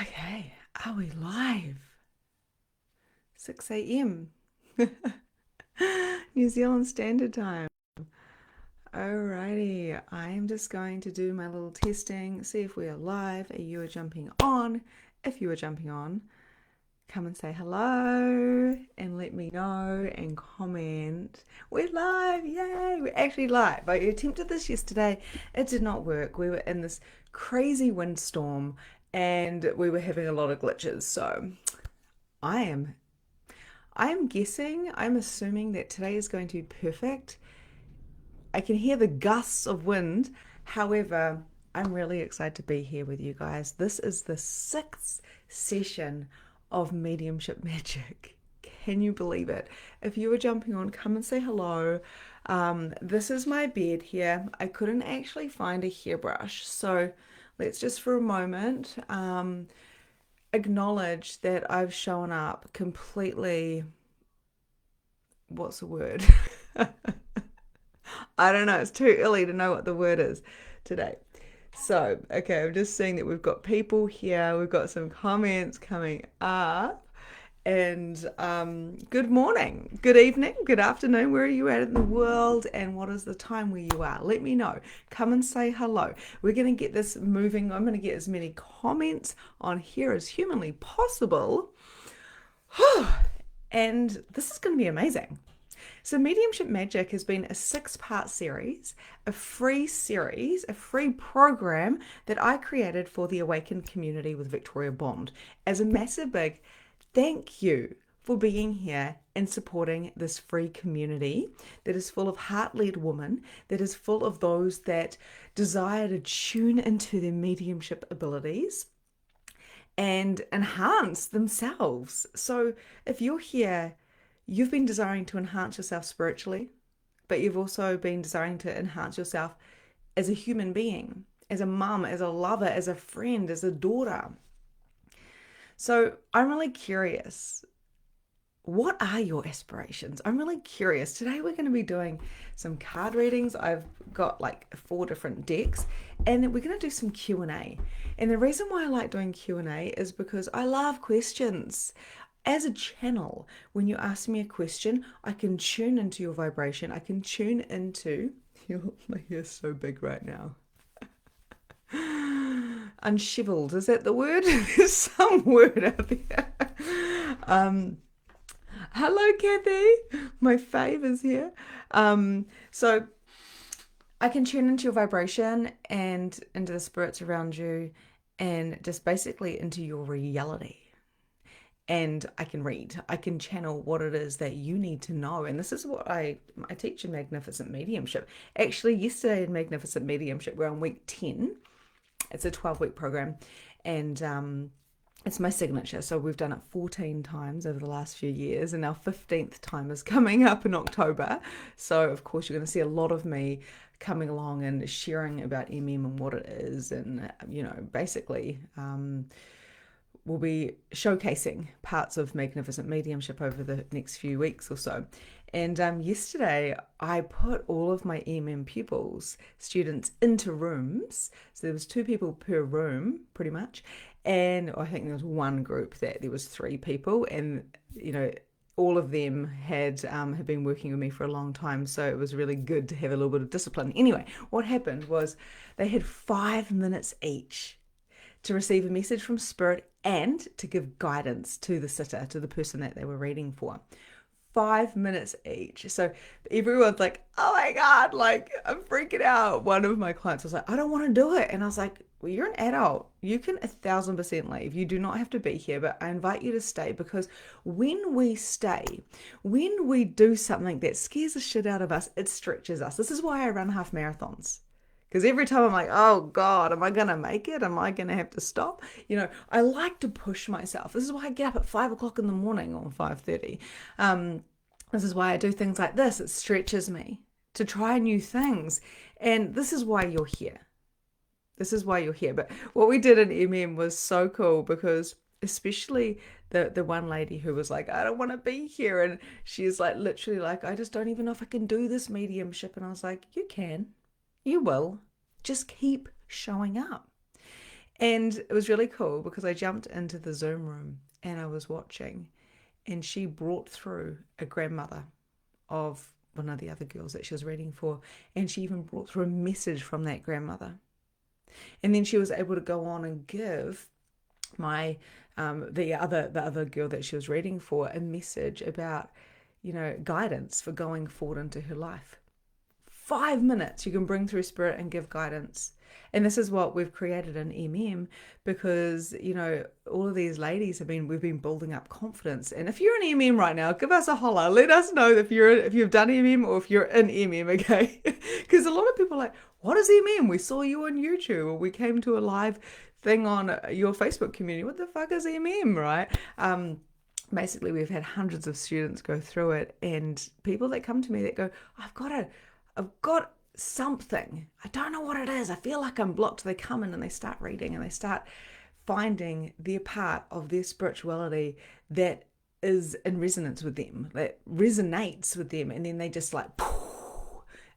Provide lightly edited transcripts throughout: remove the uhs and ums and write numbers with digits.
Okay, are we live? 6 a.m. New Zealand Standard Time. Alrighty, I'm just going to do my little testing, see if we are live. You are jumping on. If you are jumping on, come and say hello and let me know and comment. We're live, yay! We're actually live. I attempted this yesterday, it did not work. We were in this crazy windstorm and we were having a lot of glitches. So I am guessing, I'm assuming that today is going to be perfect. I can hear the gusts of wind. However, I'm really excited to be here with you guys. This is the 6th session of Mediumship Magic. Can you believe it? If you were jumping on, come and say hello. This is my bed here. I couldn't actually find a hairbrush, so let's just for a moment acknowledge that I've shown up completely. What's the word? I don't know. It's too early to know what the word is today. So, okay, I'm just seeing that we've got people here. We've got some comments coming up. And good morning, good evening, good afternoon. Where are you at in the world? And what is the time where you are? Let me know. Come and say hello. We're going to get this moving. I'm going to get as many comments on here as humanly possible. And this is going to be amazing. So Mediumship Magic has been a 6-part series, a free program that I created for the Awakened community with Victoria Bond as a massive big thank you for being here and supporting this free community that is full of heart-led women, that is full of those that desire to tune into their mediumship abilities and enhance themselves. So if you're here, you've been desiring to enhance yourself spiritually, but you've also been desiring to enhance yourself as a human being, as a mum, as a lover, as a friend, as a daughter. So I'm really curious. What are your aspirations? I'm really curious. Today we're going to be doing some card readings. I've got like 4 different decks, and we're going to do some Q&A. And the reason why I like doing Q&A is because I love questions. As a channel, when you ask me a question, I can tune into your vibration. I can tune into my hair's so big right now. Unshiveled, is that the word? There's some word out there. Hello, Kathy. My fave is here. So I can tune into your vibration and into the spirits around you and just basically into your reality. And I can read, I can channel what it is that you need to know. And this is what I teach in Magnificent Mediumship. Actually, yesterday in Magnificent Mediumship, we're on week 10. It's a 12-week program. And it's my signature. So we've done it 14 times over the last few years. And our 15th time is coming up in October. So, of course, you're going to see a lot of me coming along and sharing about MM and what it is. And, basically... we'll be showcasing parts of Magnificent Mediumship over the next few weeks or so. And yesterday, I put all of my pupils, students, into rooms. So there was 2 people per room, pretty much. And I think there was one group that there was 3 people. And, all of them had been working with me for a long time. So it was really good to have a little bit of discipline. Anyway, what happened was they had 5 minutes each to receive a message from Spirit and to give guidance to the sitter, to the person that they were reading for. 5 minutes each. So everyone's like, oh my God, like I'm freaking out. One of my clients was like, I don't want to do it. And I was like, well, you're an adult. You can 1,000% leave. You do not have to be here, but I invite you to stay because when we stay, when we do something that scares the shit out of us, it stretches us. This is why I run half marathons. Because every time I'm like, oh God, am I going to make it? Am I going to have to stop? I like to push myself. This is why I get up at 5 o'clock in the morning or 5:30. This is why I do things like this. It stretches me to try new things. And this is why you're here. This is why you're here. But what we did in MM was so cool because especially the one lady who was like, I don't want to be here. And she's like, literally like, I just don't even know if I can do this mediumship. And I was like, you can. You will. Just keep showing up. And it was really cool because I jumped into the Zoom room and I was watching, and she brought through a grandmother of one of the other girls that she was reading for, and she even brought through a message from that grandmother. And then she was able to go on and give my the other girl that she was reading for a message about, guidance for going forward into her life. 5 minutes you can bring through spirit and give guidance. And this is what we've created in MM, because all of these ladies we've been building up confidence. And if you're in MM right now, give us a holler. Let us know if you've done MM or if you're in MM, okay? Because a lot of people are like, what is MM? We saw you on YouTube, or we came to a live thing on your Facebook community. What the fuck is MM, right? Basically, we've had hundreds of students go through it, and people that come to me that go, I've got something. I don't know what it is. I feel like I'm blocked. They come in and they start reading and they start finding their part of their spirituality that is in resonance with them, that resonates with them. And then they just like,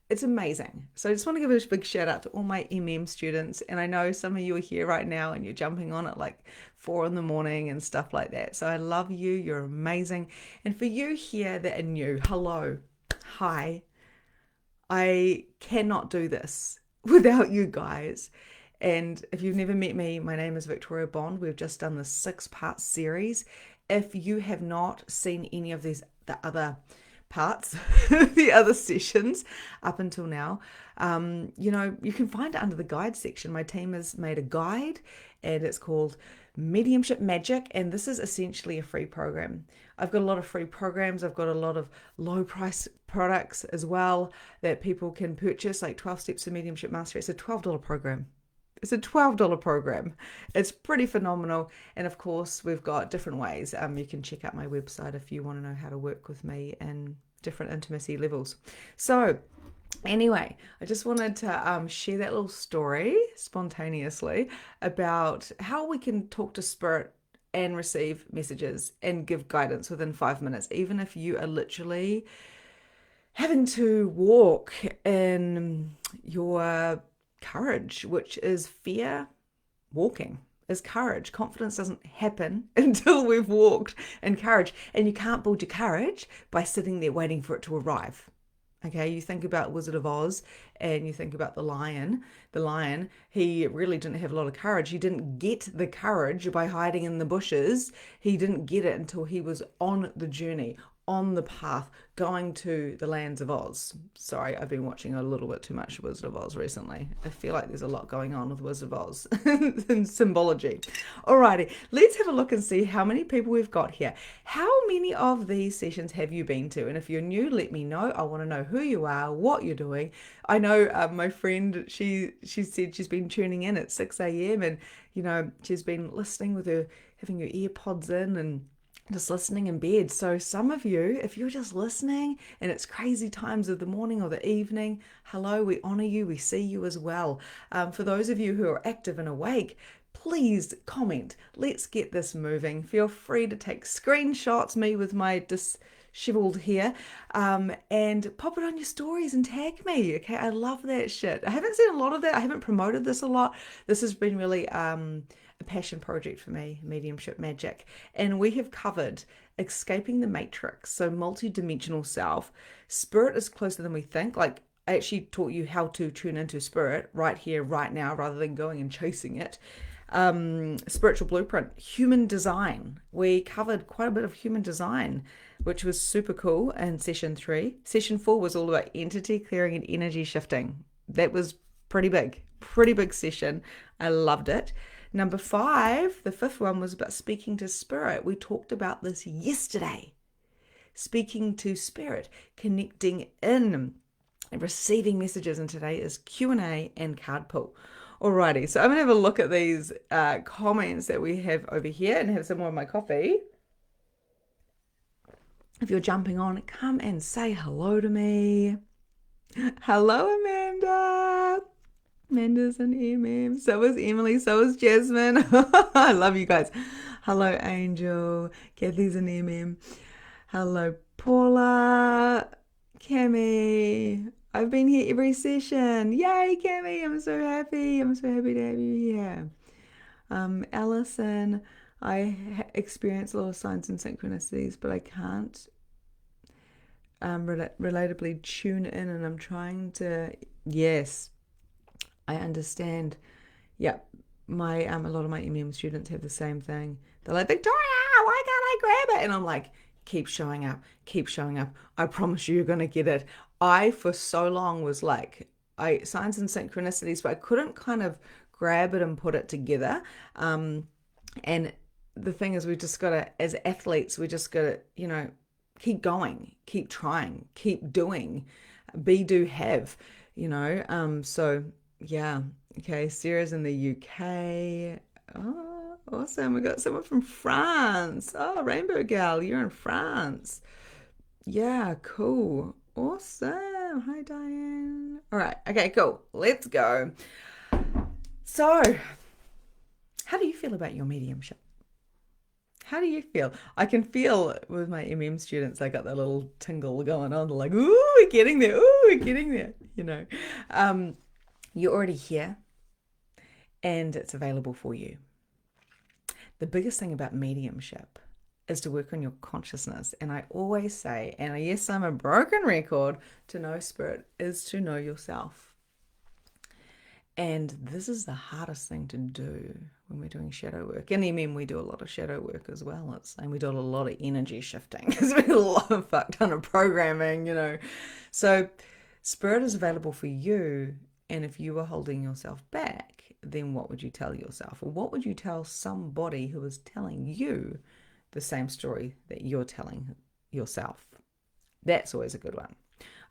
it's amazing. So I just want to give a big shout out to all my MM students. And I know some of you are here right now and you're jumping on at like 4 a.m. and stuff like that. So I love you. You're amazing. And for you here that are new, hello, hi. I cannot do this without you guys. And if you've never met me, my name is Victoria Bond. We've just done the 6-part series. If you have not seen any of the other parts, the other sessions up until now, you can find it under the guide section. My team has made a guide, and it's called Mediumship Magic, and this is essentially a free program. I've got a lot of free programs. I've got a lot of low price products as well that people can purchase, like 12 Steps to Mediumship Mastery. It's a $12 program. It's a $12 program. It's pretty phenomenal. And of course, we've got different ways. You can check out my website if you want to know how to work with me in different intimacy levels. So anyway, I just wanted to share that little story spontaneously about how we can talk to spirit and receive messages and give guidance within 5 minutes, even if you are literally having to walk in your courage, which is fear. Walking is courage. Confidence doesn't happen until we've walked in courage. And you can't build your courage by sitting there waiting for it to arrive. Okay, you think about Wizard of Oz and you think about the lion. The lion, he really didn't have a lot of courage. He didn't get the courage by hiding in the bushes. He didn't get it until he was on the journey, on the path, going to the lands of Oz. Sorry, I've been watching a little bit too much Wizard of Oz recently. I feel like there's a lot going on with Wizard of Oz and symbology. Alrighty, let's have a look and see how many people we've got here. How many of these sessions have you been to? And if you're new, let me know. I want to know who you are, what you're doing. I know my friend, she said she's been tuning in at 6 a.m. and, she's been listening with her, having her earpods in and just listening in bed. So some of you, if you're just listening and it's crazy times of the morning or the evening, hello, we honor you, we see you as well. For those of you who are active and awake, please comment. Let's get this moving. Feel free to take screenshots, me with my disheveled hair, and pop it on your stories and tag me. Okay, I love that shit. I haven't seen a lot of that. I haven't promoted this a lot. This has been really a passion project for me, Mediumship Magic. And we have covered escaping the matrix, so multi-dimensional self. Spirit is closer than we think. Like, I actually taught you how to tune into spirit right here, right now, rather than going and chasing it. Spiritual blueprint, human design. We covered quite a bit of human design, which was super cool in session 3. Session 4 was all about entity clearing and energy shifting. That was pretty big session. I loved it. Number 5, the 5th one, was about speaking to spirit. We talked about this yesterday. Speaking to spirit, connecting in, and receiving messages. And today is Q&A and card pull. Alrighty, so I'm going to have a look at these comments that we have over here and have some more of my coffee. If you're jumping on, come and say hello to me. Hello, Amanda. Amanda's an MM. So is Emily. So is Jasmine. I love you guys. Hello, Angel. Kathy's an MM. Hello, Paula. Cami. I've been here every session. Yay, Cami. I'm so happy. I'm so happy to have you here. Allison, I experience a lot of signs and synchronicities, but I can't relatably tune in, and I'm trying to. Yes, I understand. Yeah, my a lot of my MEM students have the same thing. They're like, Victoria, why can't I grab it? And I'm like, keep showing up, keep showing up. I promise you, you're gonna get it. I for so long was like, I signs and synchronicities, but I couldn't kind of grab it and put it together. And the thing is, we just gotta, as athletes, we just gotta, keep going, keep trying, keep doing, be, do, have, So yeah, okay. Sarah's in the UK. Oh, awesome. We got someone from France. Oh, Rainbow Gal, you're in France. Yeah, cool. Awesome. Hi, Diane. All right. Okay, cool. Let's go. So, how do you feel about your mediumship? How do you feel? I can feel with my MM students, I got that little tingle going on. They're like, ooh, we're getting there. Ooh, we're getting there. Um, you're already here and it's available for you. The biggest thing about mediumship is to work on your consciousness. And I always say, and yes, I'm a broken record, to know spirit is to know yourself. And this is the hardest thing to do when we're doing shadow work. And I we do a lot of shadow work as well. And we do a lot of energy shifting because we do a lot of fuck ton of programming. So spirit is available for you. And if you were holding yourself back, then what would you tell yourself? Or what would you tell somebody who is telling you the same story that you're telling yourself? That's always a good one.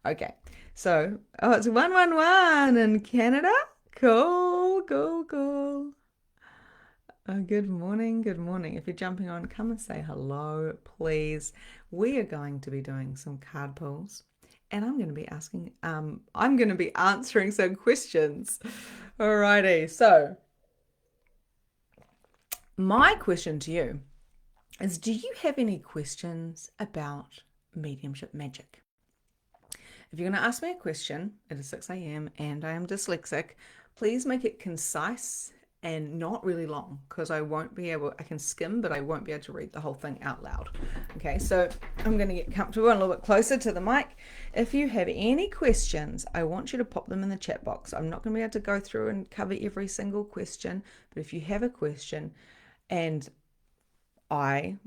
Okay, so, it's 111 in Canada. Cool, cool, cool. Good morning, good morning. If you're jumping on, come and say hello, please. We are going to be doing some card pulls, and I'm going to be answering some questions. Alrighty, so my question to you is, do you have any questions about mediumship magic? If you're going to ask me a question, it is 6 a.m. and I am dyslexic, please make it concise and not really long because I can skim, but I won't be able to read the whole thing out loud. Okay, so I'm going to get comfortable and a little bit closer to the mic. If you have any questions, I want you to pop them in the chat box. I'm not going to be able to go through and cover every single question, but if you have a question and I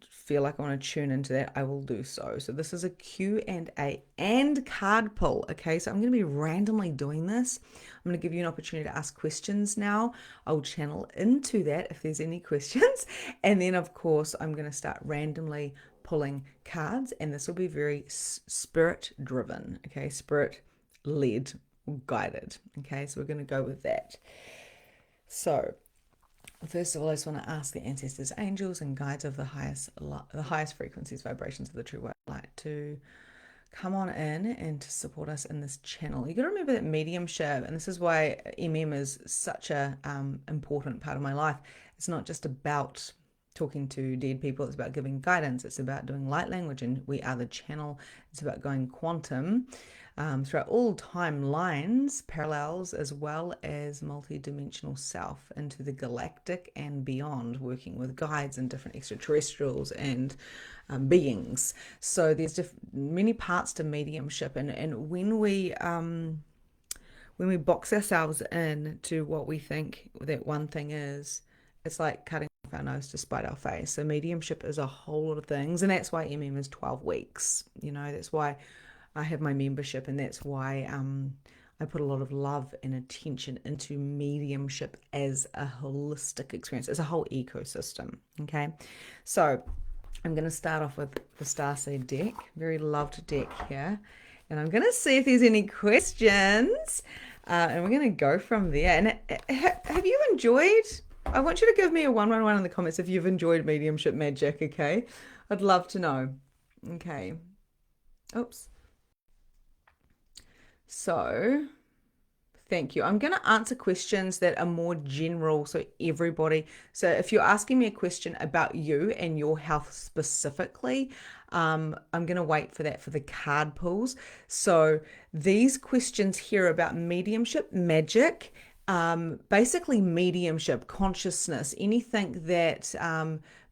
feel like I want to tune into that, I will do so. So this is a Q&A and card pull. Okay, so I'm going to be randomly doing this. I'm going to give you an opportunity to ask questions now. I'll channel into that if there's any questions. And then, of course, I'm going to start randomly pulling cards. And this will be very spirit driven. Okay, spirit led, guided. Okay, so we're going to go with that. So first of all, I just want to ask the ancestors, angels, and guides of the highest frequencies, vibrations of the true white light to come on in and to support us in this channel. You got to remember that mediumship, and this is why MM is such a important part of my life. It's not just about talking to dead people. It's about giving guidance. It's about doing light language, and we are the channel. It's about going quantum. Throughout all timelines, parallels, as well as multi-dimensional self into the galactic and beyond, working with guides and different extraterrestrials and beings. So there's many parts to mediumship, and when we box ourselves in to what we think that one thing is, it's like cutting off our nose to spite our face. So mediumship is a whole lot of things, and that's why MM is 12 weeks. That's why I have my membership, and that's why I put a lot of love and attention into mediumship as a holistic experience, as a whole ecosystem. Okay, so I'm going to start off with the Starseed deck, very loved deck here, and I'm going to see if there's any questions, and we're going to go from there. And have you enjoyed? I want you to give me a 111 in the comments if you've enjoyed Mediumship Magic. Okay, I'd love to know. Okay, oops. So, thank you. I'm going to answer questions that are more general, so everybody. So, if you're asking me a question about you and your health specifically, I'm going to wait for that for the card pulls. So, these questions here about mediumship magic, basically mediumship, consciousness, anything that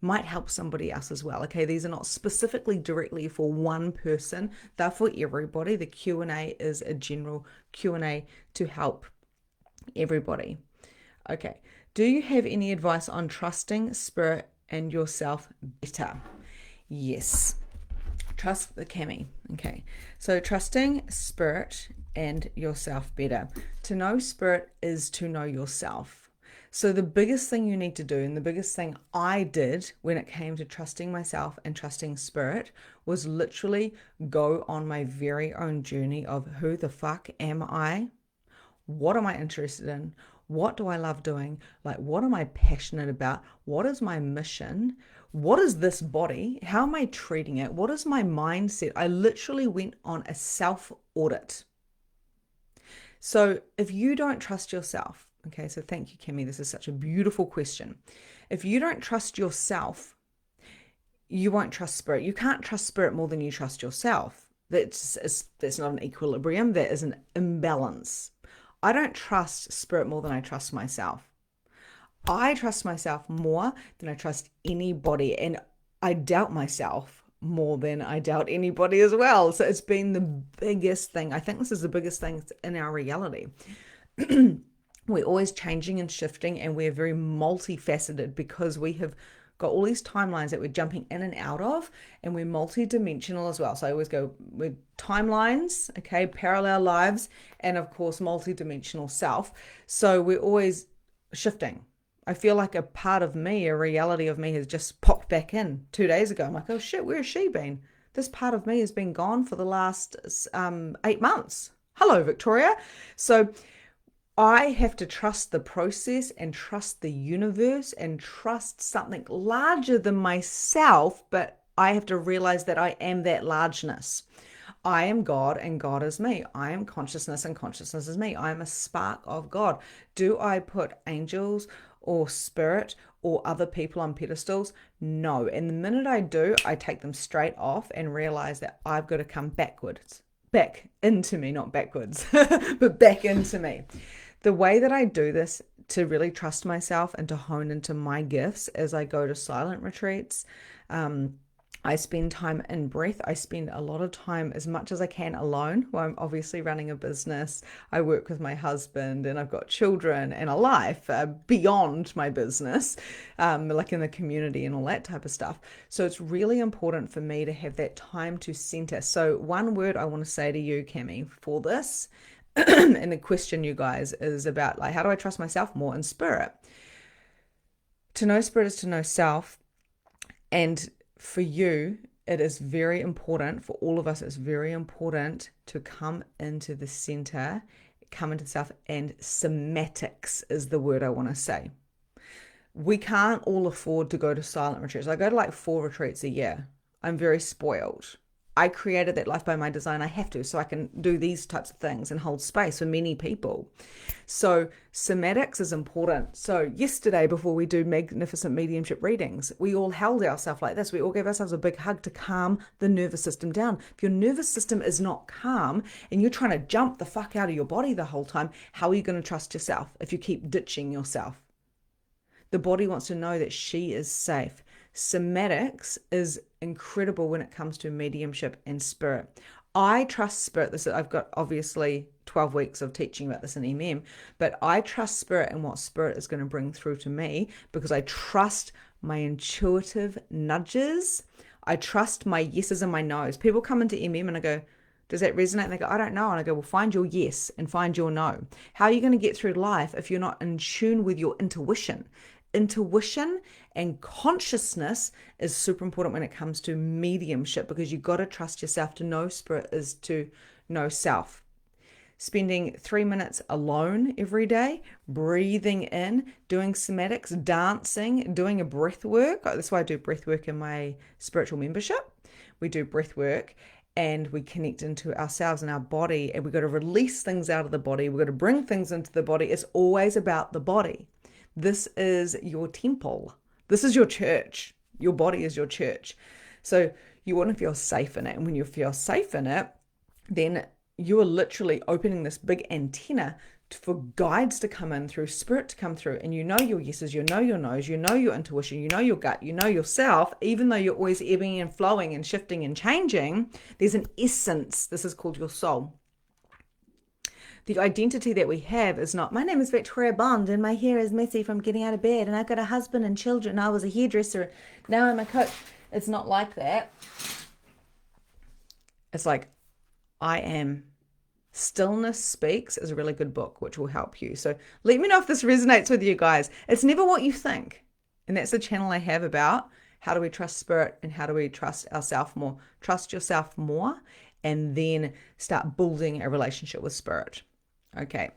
might help somebody else as well. Okay, these are not specifically directly for one person; they're for everybody. The Q&A is a general Q&A to help everybody. Okay, do you have any advice on trusting spirit and yourself better? Yes. Trust the Cami. Okay. So trusting spirit and yourself better. To know spirit is to know yourself. So the biggest thing you need to do, and the biggest thing I did when it came to trusting myself and trusting spirit, was literally go on my very own journey of who the fuck am I? What am I interested in? What do I love doing? Like, what am I passionate about? What is my mission? What is this body? How am I treating it? What is my mindset? I literally went on a self audit. So if you don't trust yourself, okay, so thank you, Kimmy. This is such a beautiful question. If you don't trust yourself, you won't trust spirit. You can't trust spirit more than you trust yourself. That's not an equilibrium. That is an imbalance. I don't trust spirit more than I trust myself. I trust myself more than I trust anybody, and I doubt myself more than I doubt anybody as well. So it's been the biggest thing. I think this is the biggest thing in our reality. We're always changing and shifting, and we're very multifaceted because we have got all these timelines that we're jumping in and out of, and we're multi-dimensional as well. So I always go with timelines, okay, parallel lives, and of course multi-dimensional self. So we're always shifting. I feel like a part of me, a reality of me, has just popped back in 2 days ago. I'm like, oh shit, where's she been? This part of me has been gone for the last 8 months. Hello, Victoria. So I have to trust the process and trust the universe and trust something larger than myself, but I have to realize that I am that largeness. I am God and God is me. I am consciousness and consciousness is me. I am a spark of God. Do I put angels or spirit or other people on pedestals? No. And the minute I do, I take them straight off and realize that I've got to come back into me, not backwards, but back into me. The way that I do this to really trust myself and to hone into my gifts is I go to silent retreats. I spend time in breath. I spend a lot of time, as much as I can, alone. Well, I'm obviously running a business. I work with my husband and I've got children and a life beyond my business, like in the community and all that type of stuff. So it's really important for me to have that time to center. So one word I want to say to you, Cami, for this, and the question, you guys, is about like, how do I trust myself more in spirit? To know spirit is to know self. And for you, it is very important, for all of us, it's very important to come into the center, come into self, and somatics is the word I want to say. We can't all afford to go to silent retreats. I go to like 4 retreats a year. I'm very spoiled. I created that life by my design. I have to, so I can do these types of things and hold space for many people. So somatics is important. So yesterday, before we do Magnificent Mediumship readings, we all held ourselves like this. We all gave ourselves a big hug to calm the nervous system down. If your nervous system is not calm and you're trying to jump the fuck out of your body the whole time, how are you going to trust yourself if you keep ditching yourself? The body wants to know that she is safe. Somatics is incredible when it comes to mediumship and spirit. I trust spirit. I've got obviously 12 weeks of teaching about this in MM, but I trust spirit and what spirit is going to bring through to me because I trust my intuitive nudges. I trust my yeses and my nos. People come into MM and I go, does that resonate? And they go, I don't know. And I go, well, find your yes and find your no. How are you going to get through life if you're not in tune with your intuition? Intuition and consciousness is super important when it comes to mediumship because you got to trust yourself. To know spirit is to know self. Spending 3 minutes alone every day, breathing in, doing somatics, dancing, doing a breath work. That's why I do breath work in my spiritual membership. We do breath work and we connect into ourselves and our body, and we've got to release things out of the body. We've got to bring things into the body. It's always about the body. This is your temple. This is your church. Your body is your church. So you want to feel safe in it. And when you feel safe in it, then you are literally opening this big antenna for guides to come in, through spirit to come through, and you know your yeses, you know your nos, you know your intuition, you know your gut, you know yourself, even though you're always ebbing and flowing and shifting and changing, there's an essence. This is called your soul. The identity that we have is not, my name is Victoria Bond and my hair is messy from getting out of bed and I've got a husband and children. I was a hairdresser. Now I'm a coach. It's not like that. It's like, I am. Stillness Speaks is a really good book, which will help you. So let me know if this resonates with you guys. It's never what you think. And that's the channel I have about how do we trust spirit and how do we trust ourselves more. Trust yourself more and then start building a relationship with spirit. Okay.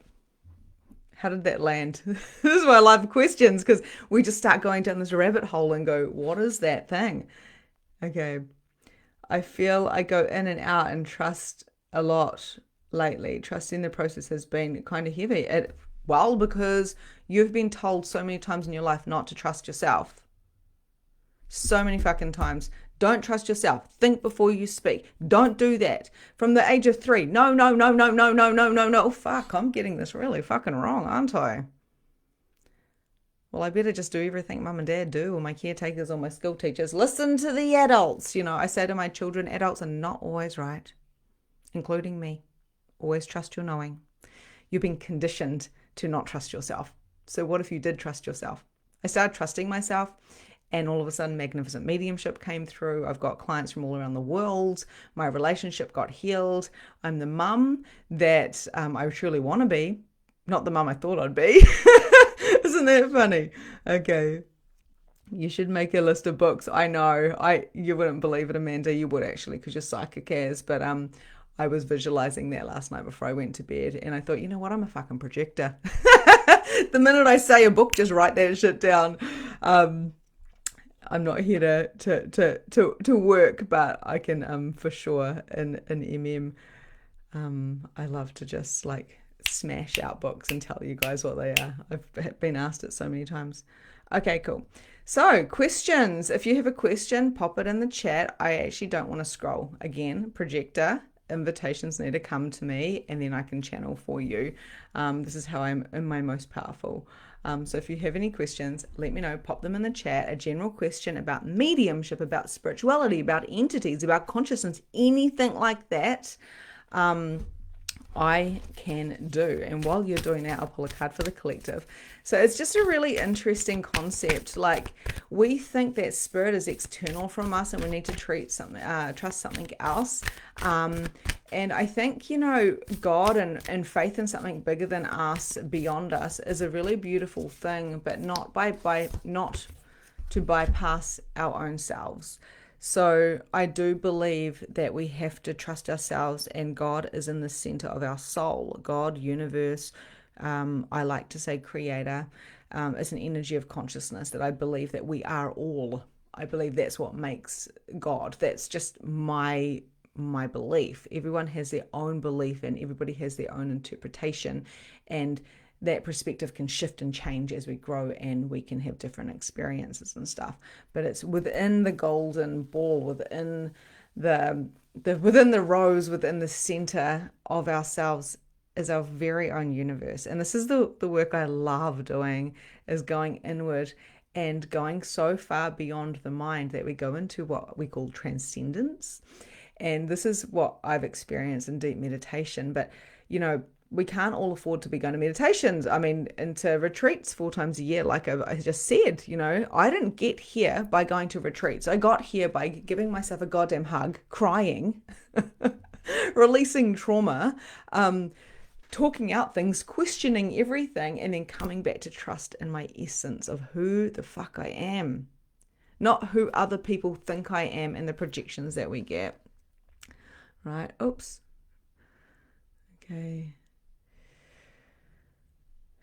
How did that land? This is why I love questions, because we just start going down this rabbit hole and go, what is that thing? Okay. I feel I go in and out and trust a lot lately. Trusting the process has been kind of heavy. Well, because you've been told so many times in your life not to trust yourself. So many fucking times. Don't trust yourself. Think before you speak. Don't do that. From the age of 3. No, no, no, no, no, no, no, no, no. Fuck, I'm getting this really fucking wrong, aren't I? Well, I better just do everything mum and dad do, or my caretakers or my school teachers. Listen to the adults. You know, I say to my children, adults are not always right, including me. Always trust your knowing. You've been conditioned to not trust yourself. So what if you did trust yourself? I started trusting myself, and all of a sudden Magnificent Mediumship came through. I've got clients from all around the world. My relationship got healed. I'm the mum that I truly want to be, not the mum I thought I'd be. Isn't that funny? Okay. You should make a list of books. I know. You wouldn't believe it, Amanda. You would actually, because you're psychic as. But I was visualizing that last night before I went to bed, and I thought, you know what? I'm a fucking projector. The minute I say a book, just write that shit down. I'm not here to work, but I can for sure in I love to just like smash out books and tell you guys what they are. I've been asked it so many times. Okay, cool. So questions. If you have a question, pop it in the chat. I actually don't want to scroll. Again, projector. Invitations need to come to me and then I can channel for you. This is how I'm in my most powerful. So if you have any questions, let me know. Pop them in the chat. A general question about mediumship, about spirituality, about entities, about consciousness, anything like that. I can do. And while you're doing that, I'll pull a card for the collective. So it's just a really interesting concept. Like, we think that spirit is external from us and we need to trust something else. And I think, you know, God and faith in something bigger than us, beyond us, is a really beautiful thing, but not not to bypass our own selves. So I do believe that we have to trust ourselves, and God is in the center of our soul. God, universe, I like to say creator, is an energy of consciousness that I believe that we are all. I believe that's what makes God. That's just my belief. Everyone has their own belief and everybody has their own interpretation, and that perspective can shift and change as we grow, and we can have different experiences and stuff. But it's within the golden ball, within within the rose, within the center of ourselves is our very own universe. And this is the work I love doing, is going inward and going so far beyond the mind that we go into what we call transcendence. And this is what I've experienced in deep meditation. But, you know, we can't all afford to be going to meditations. I mean, into retreats 4 times a year. Like I just said, you know, I didn't get here by going to retreats. I got here by giving myself a goddamn hug, crying, releasing trauma, talking out things, questioning everything, and then coming back to trust in my essence of who the fuck I am. Not who other people think I am and the projections that we get. Right? Oops. Okay.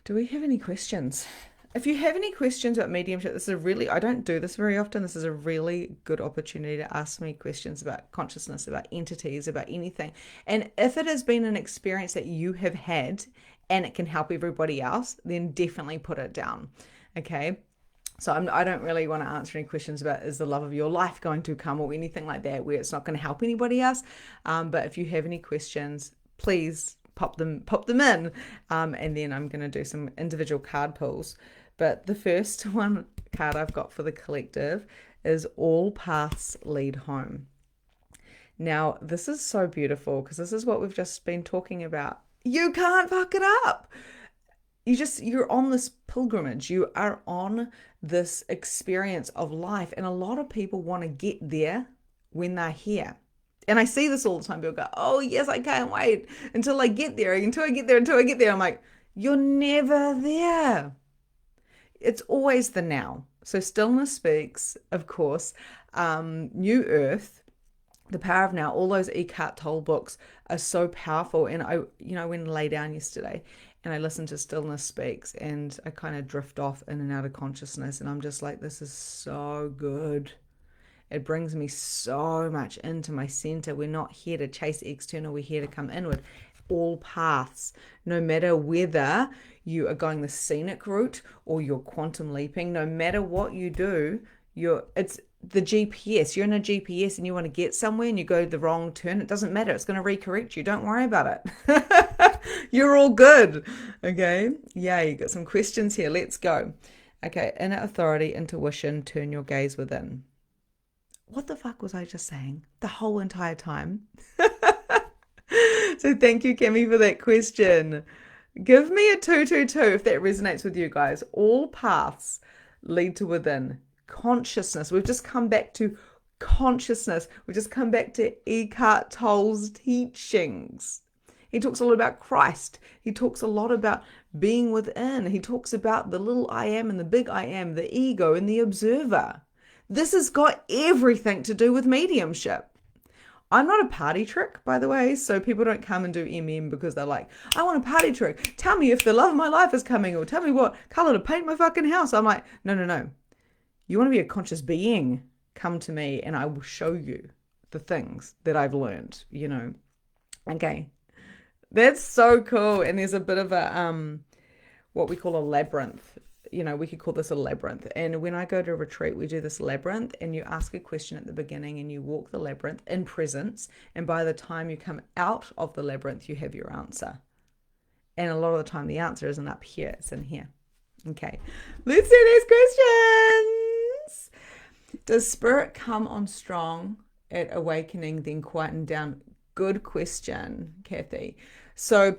Do we have any questions? If you have any questions about mediumship, this is I don't do this very often. This is a really good opportunity to ask me questions about consciousness, about entities, about anything. And if it has been an experience that you have had and it can help everybody else, then definitely put it down. Okay. So I don't really want to answer any questions about is the love of your life going to come or anything like that where it's not going to help anybody else. But if you have any questions, please pop them in, and then I'm going to do some individual card pulls. But the first one card I've got for the collective is All Paths Lead Home. Now, this is so beautiful because this is what we've just been talking about. You can't fuck it up. You're on this pilgrimage. You are on this experience of life. And a lot of people want to get there when they're here. And I see this all the time. People go, oh, yes, I can't wait until I get there, until I get there. I'm like, you're never there. It's always the now. So Stillness Speaks, of course, New Earth, The Power of Now, all those Eckhart Tolle books are so powerful. And I went and lay down yesterday and I listened to Stillness Speaks and I kind of drift off in and out of consciousness. And I'm just like, this is so good. It brings me so much into my center. We're not here to chase external. We're here to come inward. All paths, no matter whether you are going the scenic route or you're quantum leaping, no matter what you do, it's the GPS. You're in a GPS and you want to get somewhere and you go the wrong turn. It doesn't matter. It's going to recorrect you. Don't worry about it. You're all good. Okay. Yeah, you got some questions here. Let's go. Okay. Inner authority, intuition, turn your gaze within. What the fuck was I just saying the whole entire time? So thank you, Kemi, for that question. Give me a 222 if that resonates with you guys. All paths lead to within. Consciousness. We've just come back to consciousness. We've just come back to Eckhart Tolle's teachings. He talks a lot about Christ. He talks a lot about being within. He talks about the little I am and the big I am, the ego and the observer. This has got everything to do with mediumship. I'm not a party trick, by the way, so people don't come and do MM because they're like, I want a party trick. Tell me if the love of my life is coming, or tell me what color to paint my fucking house. I'm like, no. You want to be a conscious being? Come to me and I will show you the things that I've learned, Okay. That's so cool. And there's a bit of a, what we call a labyrinth. We could call this a labyrinth. And when I go to a retreat, we do this labyrinth and you ask a question at the beginning and you walk the labyrinth in presence. And by the time you come out of the labyrinth, you have your answer. And a lot of the time, the answer isn't up here, it's in here. Okay, let's do these questions. Does spirit come on strong at awakening, then quieten down? Good question, Kathy. So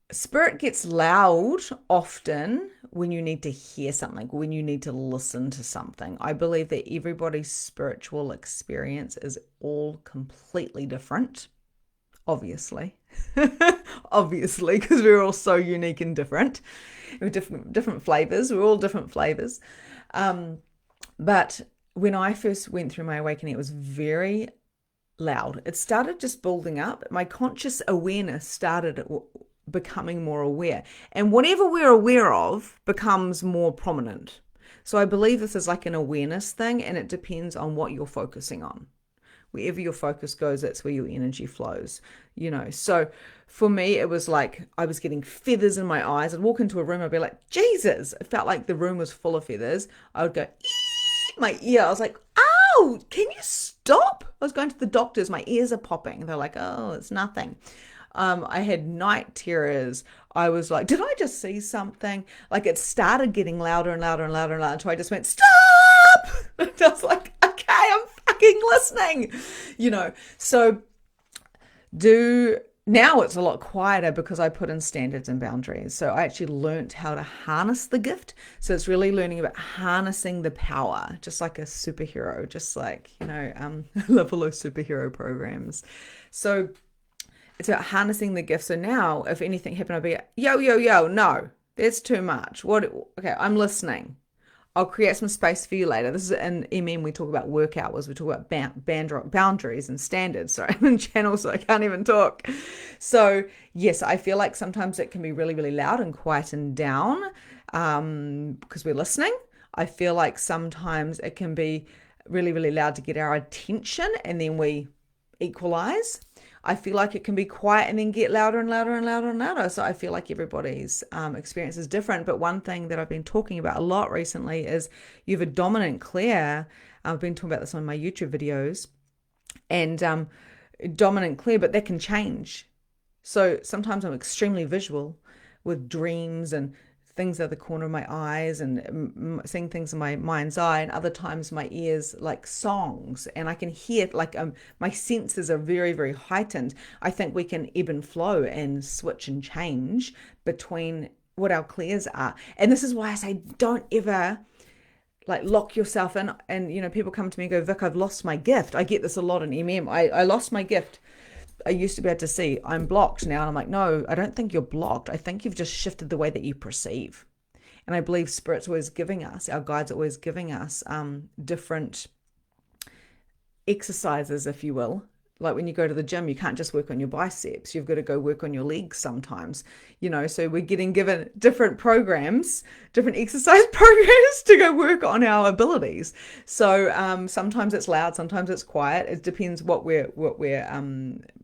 spirit gets loud often when you need to hear something, when you need to listen to something. I believe that everybody's spiritual experience is all completely different, obviously. Obviously, because we're all so unique and different. We're different flavors. We're all different flavors. But when I first went through my awakening, it was very loud. It started just building up. My conscious awareness started becoming more aware, and whatever we're aware of becomes more prominent. So I believe this is like an awareness thing, and it depends on what you're focusing on. Wherever your focus goes, that's where your energy flows, So for me, it was like I was getting feathers in my eyes. I'd walk into a room, I'd be like, Jesus. It felt like the room was full of feathers. I would go, my ear. I was like, ow, can you stop? I was going to the doctors. My ears are popping. They're like, oh, it's nothing. I had night terrors. I was like, did I just see something? Like it started getting louder and louder and louder and louder until I just went, stop! And I was like, okay, I'm fucking listening, So now it's a lot quieter because I put in standards and boundaries. So I actually learned how to harness the gift. So it's really learning about harnessing the power, just like a superhero, just like, I love all those superhero programs. So it's about harnessing the gift. So now if anything happened, I'd be like, yo, no, that's too much. Okay, I'm listening. I'll create some space for you later. This is in MM. We talk about work hours. We talk about boundaries and standards. Sorry, I'm in channel, so I can't even talk. So yes, I feel like sometimes it can be really, really loud and quieten down because we're listening. I feel like sometimes it can be really, really loud to get our attention and then we equalize. I feel like it can be quiet and then get louder and louder and louder and louder. So I feel like everybody's experience is different. But one thing that I've been talking about a lot recently is you have a dominant clear. I've been talking about this on my YouTube videos, and dominant clear, but that can change. So sometimes I'm extremely visual with dreams and things out the corner of my eyes and seeing things in my mind's eye, and other times my ears like songs, and I can hear like my senses are very, very heightened. I think we can ebb and flow and switch and change between what our clears are. And this is why I say don't ever like lock yourself in. And people come to me and go, Vic, I've lost my gift. I get this a lot in I lost my gift. I used to be able to see, I'm blocked now. And I'm like, no, I don't think you're blocked. I think you've just shifted the way that you perceive. And I believe Spirit's always giving us, our guides are always giving us different exercises, if you will. Like when you go to the gym, you can't just work on your biceps. You've got to go work on your legs sometimes, so we're getting given different programs, different exercise programs to go work on our abilities. So sometimes it's loud, sometimes it's quiet. It depends what we're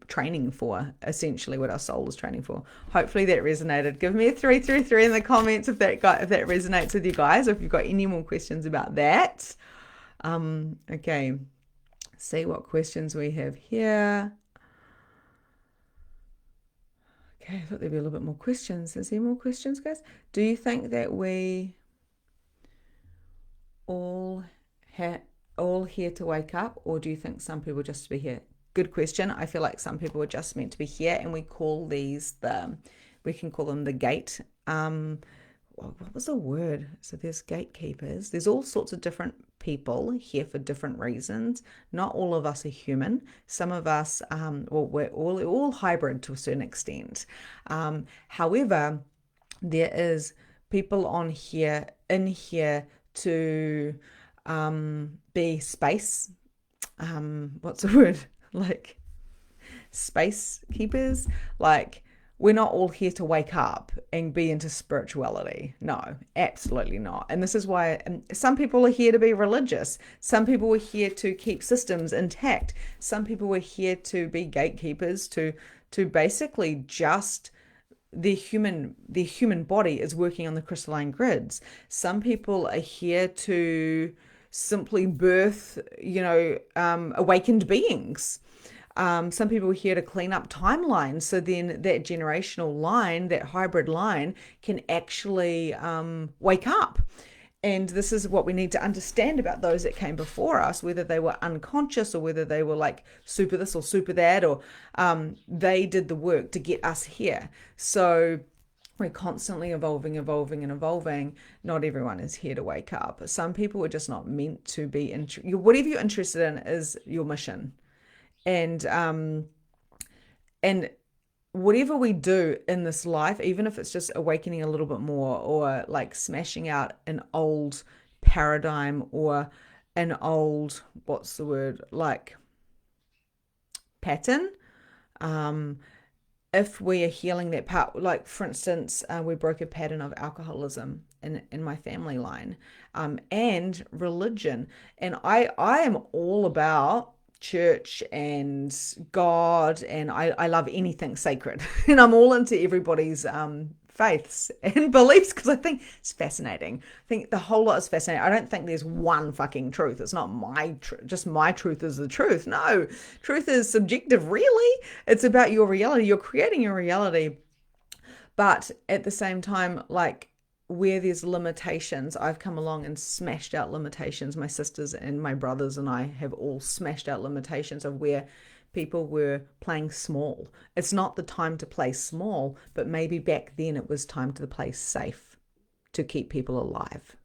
training for, essentially what our soul is training for. Hopefully that resonated. Give me a 333 in the comments if that resonates with you guys, or if you've got any more questions about that. Okay. See what questions we have here. Okay, I thought there'd be a little bit more questions. Is there more questions, guys? Do you think that we all here to wake up, or do you think some people just to be here? Good question. I feel like some people are just meant to be here, and we can call them the gate. What was the word? So there's gatekeepers. There's all sorts of different people here for different reasons. Not all of us are human. Some of us, we're all hybrid to a certain extent. However, there is people in here to be space. What's the word? Like space keepers. Like, we're not all here to wake up and be into spirituality. No, absolutely not. And this is why some people are here to be religious. Some people are here to keep systems intact. Some people are here to be gatekeepers, to basically just their human body is working on the crystalline grids. Some people are here to simply birth, awakened beings. Some people are here to clean up timelines, so then that generational line, that hybrid line, can actually wake up. And this is what we need to understand about those that came before us, whether they were unconscious or whether they were like super this or super that, or they did the work to get us here. So we're constantly evolving. Not everyone is here to wake up. Some people are just not meant to be. Whatever you're interested in is your mission. And whatever we do in this life, even if it's just awakening a little bit more, or like smashing out an old paradigm or an old, what's the word, like pattern, if we are healing that part, like for instance, we broke a pattern of alcoholism in my family line, and religion. And I am all about church and God, and I love anything sacred, and I'm all into everybody's faiths and beliefs, because I think it's fascinating. I think the whole lot is fascinating. I don't think there's one fucking truth. It's not just my truth is the truth. No, truth is subjective, really. It's about your reality. You're creating your reality. But at the same time, like, where there's limitations, I've come along and smashed out limitations. My sisters and my brothers and I have all smashed out limitations of where people were playing small. It's not the time to play small, but maybe back then it was time to play safe to keep people alive.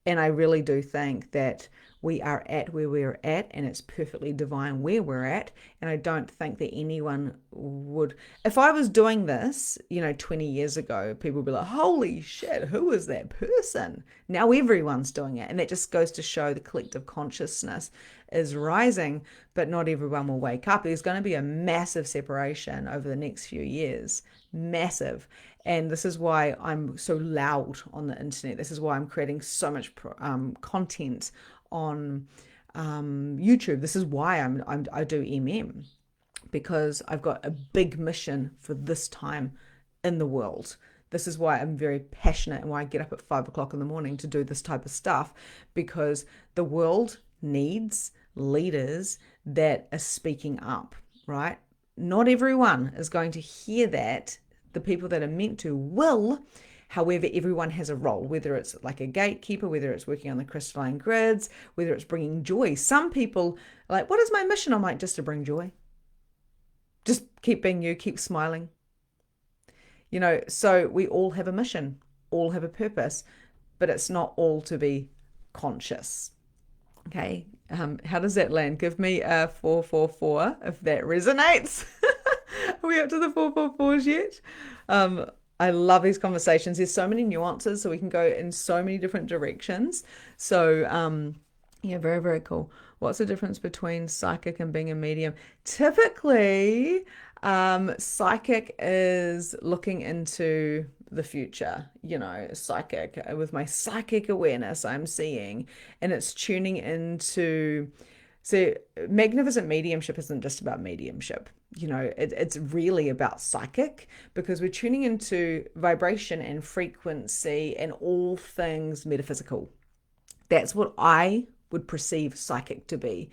And I really do think that we are at where we're at, and it's perfectly divine where we're at. And I don't think that anyone would, if I was doing this, 20 years ago, people would be like, holy shit, who is that person? Now everyone's doing it. And that just goes to show the collective consciousness is rising, but not everyone will wake up. There's going to be a massive separation over the next few years. Massive. And this is why I'm so loud on the internet. This is why I'm creating so much content on YouTube. This is why I do because I've got a big mission for this time in the world. This is why I'm very passionate, and why I get up at 5 o'clock in the morning to do this type of stuff, because the world needs leaders that are speaking up, right? not everyone is going to hear that. The people that are meant to will. However, everyone has a role, whether it's like a gatekeeper, whether it's working on the crystalline grids, whether it's bringing joy. Some people are like, what is my mission? I'm like, just to bring joy. Just keep being you, keep smiling. So we all have a mission, all have a purpose, but it's not all to be conscious. Okay. How does that land? Give me a 444 if that resonates. Are we up to the 444s yet? I love these conversations. There's so many nuances, so we can go in so many different directions. So, yeah, very, very cool. What's the difference between psychic and being a medium? Typically, psychic is looking into the future, psychic. With my psychic awareness, I'm seeing, and it's tuning into. So, magnificent mediumship isn't just about mediumship. It's really about psychic, because we're tuning into vibration and frequency and all things metaphysical. That's what I would perceive psychic to be,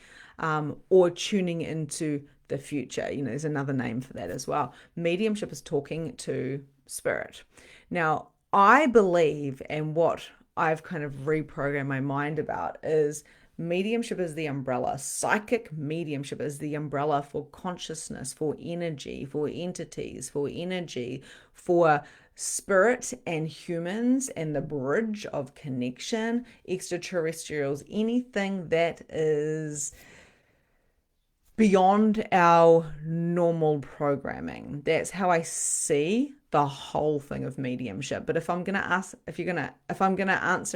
or tuning into the future. There's another name for that as well. Mediumship is talking to spirit. Now, I believe, and what I've kind of reprogrammed my mind about is mediumship is the umbrella. Psychic mediumship is the umbrella for consciousness, for energy, for entities, for energy, for spirit and humans, and the bridge of connection, extraterrestrials, anything that is beyond our normal programming. That's how I see the whole thing of mediumship. But if I'm gonna answer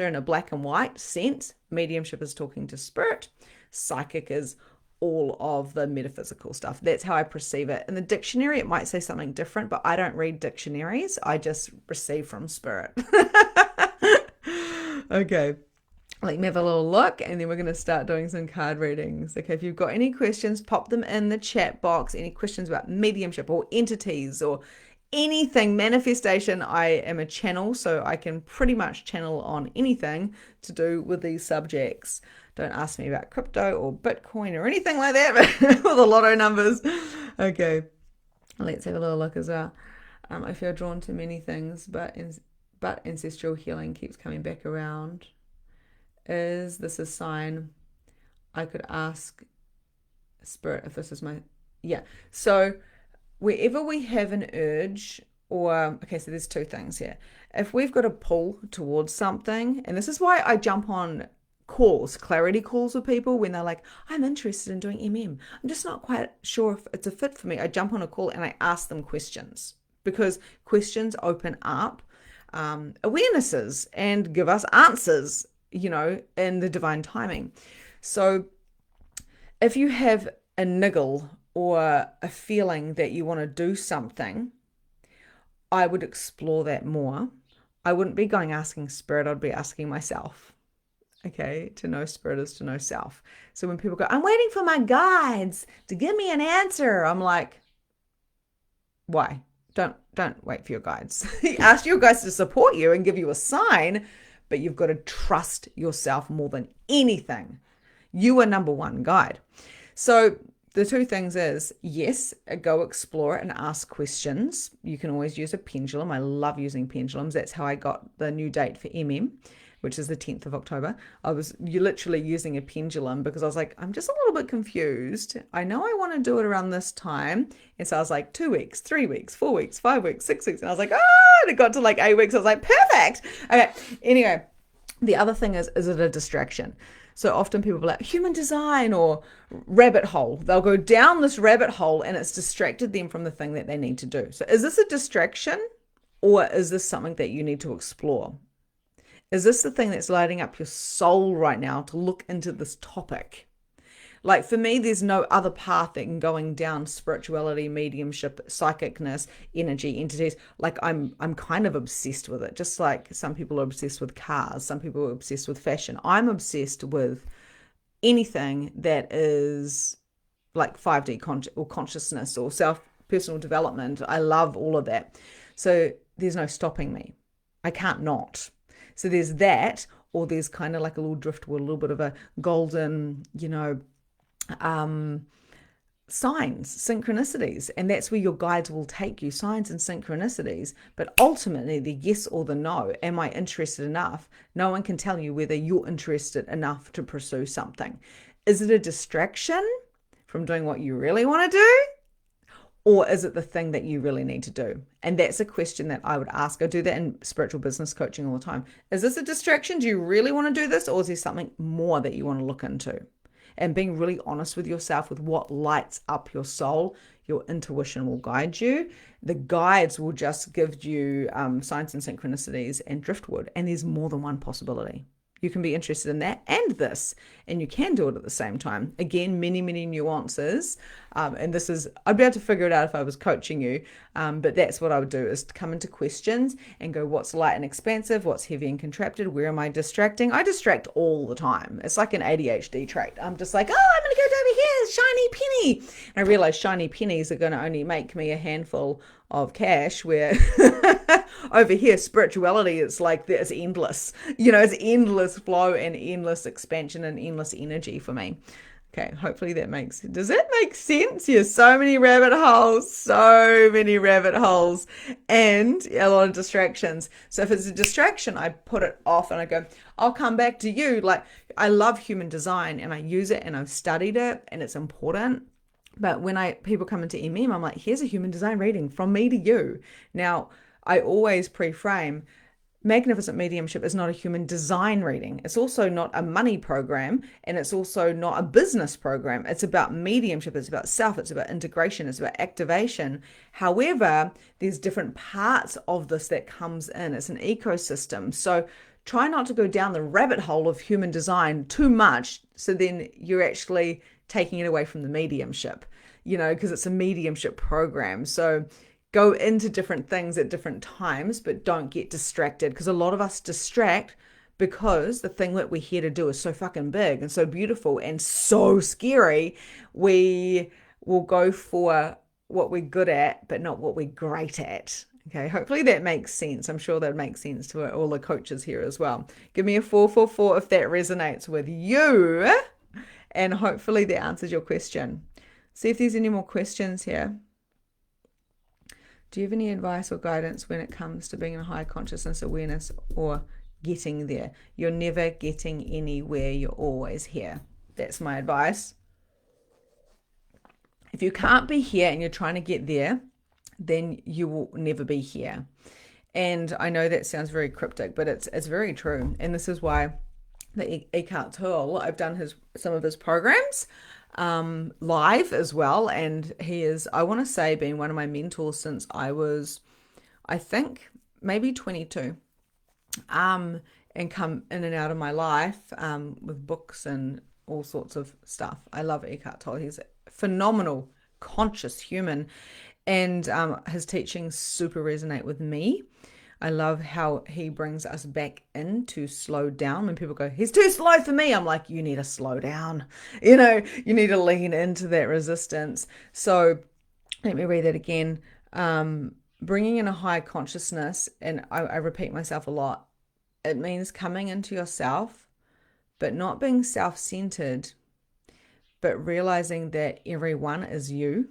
in a black and white sense, mediumship is talking to spirit, psychic is all of the metaphysical stuff. That's how I perceive it. In the dictionary, it might say something different, but I don't read dictionaries. I just receive from spirit. Okay. Let me have a little look, and then we're going to start doing some card readings. Okay, if you've got any questions, pop them in the chat box. Any questions about mediumship or entities or anything, manifestation. I am a channel, so I can pretty much channel on anything to do with these subjects. Don't ask me about crypto or Bitcoin or anything like that, but or the lotto numbers. Okay, let's have a little look as well. I feel drawn to many things, but ancestral healing keeps coming back around. Is this a sign? I could ask spirit if this is my... Yeah. So wherever we have an urge, or... Okay, so there's two things here. If we've got a pull towards something, and this is why I jump on calls, clarity calls with people when they're like, I'm interested in doing MM. I'm just not quite sure if it's a fit for me. I jump on a call and I ask them questions, because questions open up awarenesses and give us answers, in the divine timing. So if you have a niggle or a feeling that you want to do something, I would explore that more. I wouldn't be going asking spirit, I'd be asking myself. Okay, to know spirit is to know self. So when people go, I'm waiting for my guides to give me an answer, I'm like, why? Don't wait for your guides. Ask your guides to support you and give you a sign, but you've got to trust yourself more than anything. You are number one guide. So the two things is, yes, go explore it and ask questions. You can always use a pendulum. I love using pendulums. That's how I got the new date for MM, which is the 10th of October. You're literally using a pendulum because I was like, I'm just a little bit confused. I know I want to do it around this time. And so I was like, 2 weeks, 3 weeks, 4 weeks, 5 weeks, 6 weeks. And I was like, and it got to like 8 weeks. I was like, perfect. Okay. Anyway, the other thing is it a distraction? So often people are like, human design or rabbit hole. They'll go down this rabbit hole and it's distracted them from the thing that they need to do. So is this a distraction, or is this something that you need to explore? Is this the thing that's lighting up your soul right now to look into this topic? Like for me, there's no other path than going down spirituality, mediumship, psychicness, energy, entities. Like I'm kind of obsessed with it. Just like some people are obsessed with cars, some people are obsessed with fashion. I'm obsessed with anything that is like 5D or consciousness or personal development. I love all of that. So there's no stopping me. I can't not. So there's that, or there's kind of like a little driftwood, a little bit of a golden, signs, synchronicities, and that's where your guides will take you, signs and synchronicities. But ultimately, the yes or the no, am I interested enough? No one can tell you whether you're interested enough to pursue something. Is it a distraction from doing what you really want to do? Or is it the thing that you really need to do? And that's a question that I would ask. I do that in spiritual business coaching all the time. Is this a distraction? Do you really want to do this? Or is there something more that you want to look into? And being really honest with yourself with what lights up your soul, your intuition will guide you. The guides will just give you signs and synchronicities and driftwood. And there's more than one possibility. You can be interested in that and this, and you can do it at the same time. Again, many, many nuances. And this is, I'd be able to figure it out if I was coaching you. But that's what I would do, is to come into questions and go, what's light and expansive? What's heavy and contracted? Where am I distracting? I distract all the time. It's like an ADHD trait. I'm just like, oh, I'm going to go over here, shiny penny. And I realize shiny pennies are going to only make me a handful of cash, where over here spirituality, it's like it's endless, it's endless flow and endless expansion and endless energy for me. Okay, hopefully does that make sense? Yeah, so many rabbit holes, and a lot of distractions. So if it's a distraction, I put it off and I go, I'll come back to you. Like, I love human design and I use it and I've studied it and it's important. But when people come into MM, I'm like, here's a human design reading from me to you. Now, I always pre-frame, Magnificent Mediumship is not a human design reading. It's also not a money program, and it's also not a business program. It's about mediumship. It's about self. It's about integration. It's about activation. However, there's different parts of this that comes in. It's an ecosystem. So try not to go down the rabbit hole of human design too much, so then you're actually taking it away from the mediumship, because it's a mediumship program. So go into different things at different times, but don't get distracted, because a lot of us distract because the thing that we're here to do is so fucking big and so beautiful and so scary. We will go for what we're good at, but not what we're great at. Okay, hopefully that makes sense. I'm sure that makes sense to all the coaches here as well. Give me a 444 if that resonates with you. And hopefully that answers your question. See if there's any more questions here. Do you have any advice or guidance when it comes to being in high consciousness awareness or getting there? You're never getting anywhere. You're always here. That's my advice. If you can't be here and you're trying to get there, then you will never be here. And I know that sounds very cryptic, but it's very true. And this is why the Eckhart Tolle, I've done some of his programs live as well, and he is, I want to say, been one of my mentors since I was, I think, maybe 22, and come in and out of my life with books and all sorts of stuff. I love Eckhart Tolle. He's a phenomenal, conscious human, and his teachings super resonate with me. I love how he brings us back in to slow down. When people go, he's too slow for me, I'm like, you need to slow down. You need to lean into that resistance. So let me read that again. Bringing in a high consciousness, and I repeat myself a lot, it means coming into yourself, but not being self-centered, but realizing that everyone is you.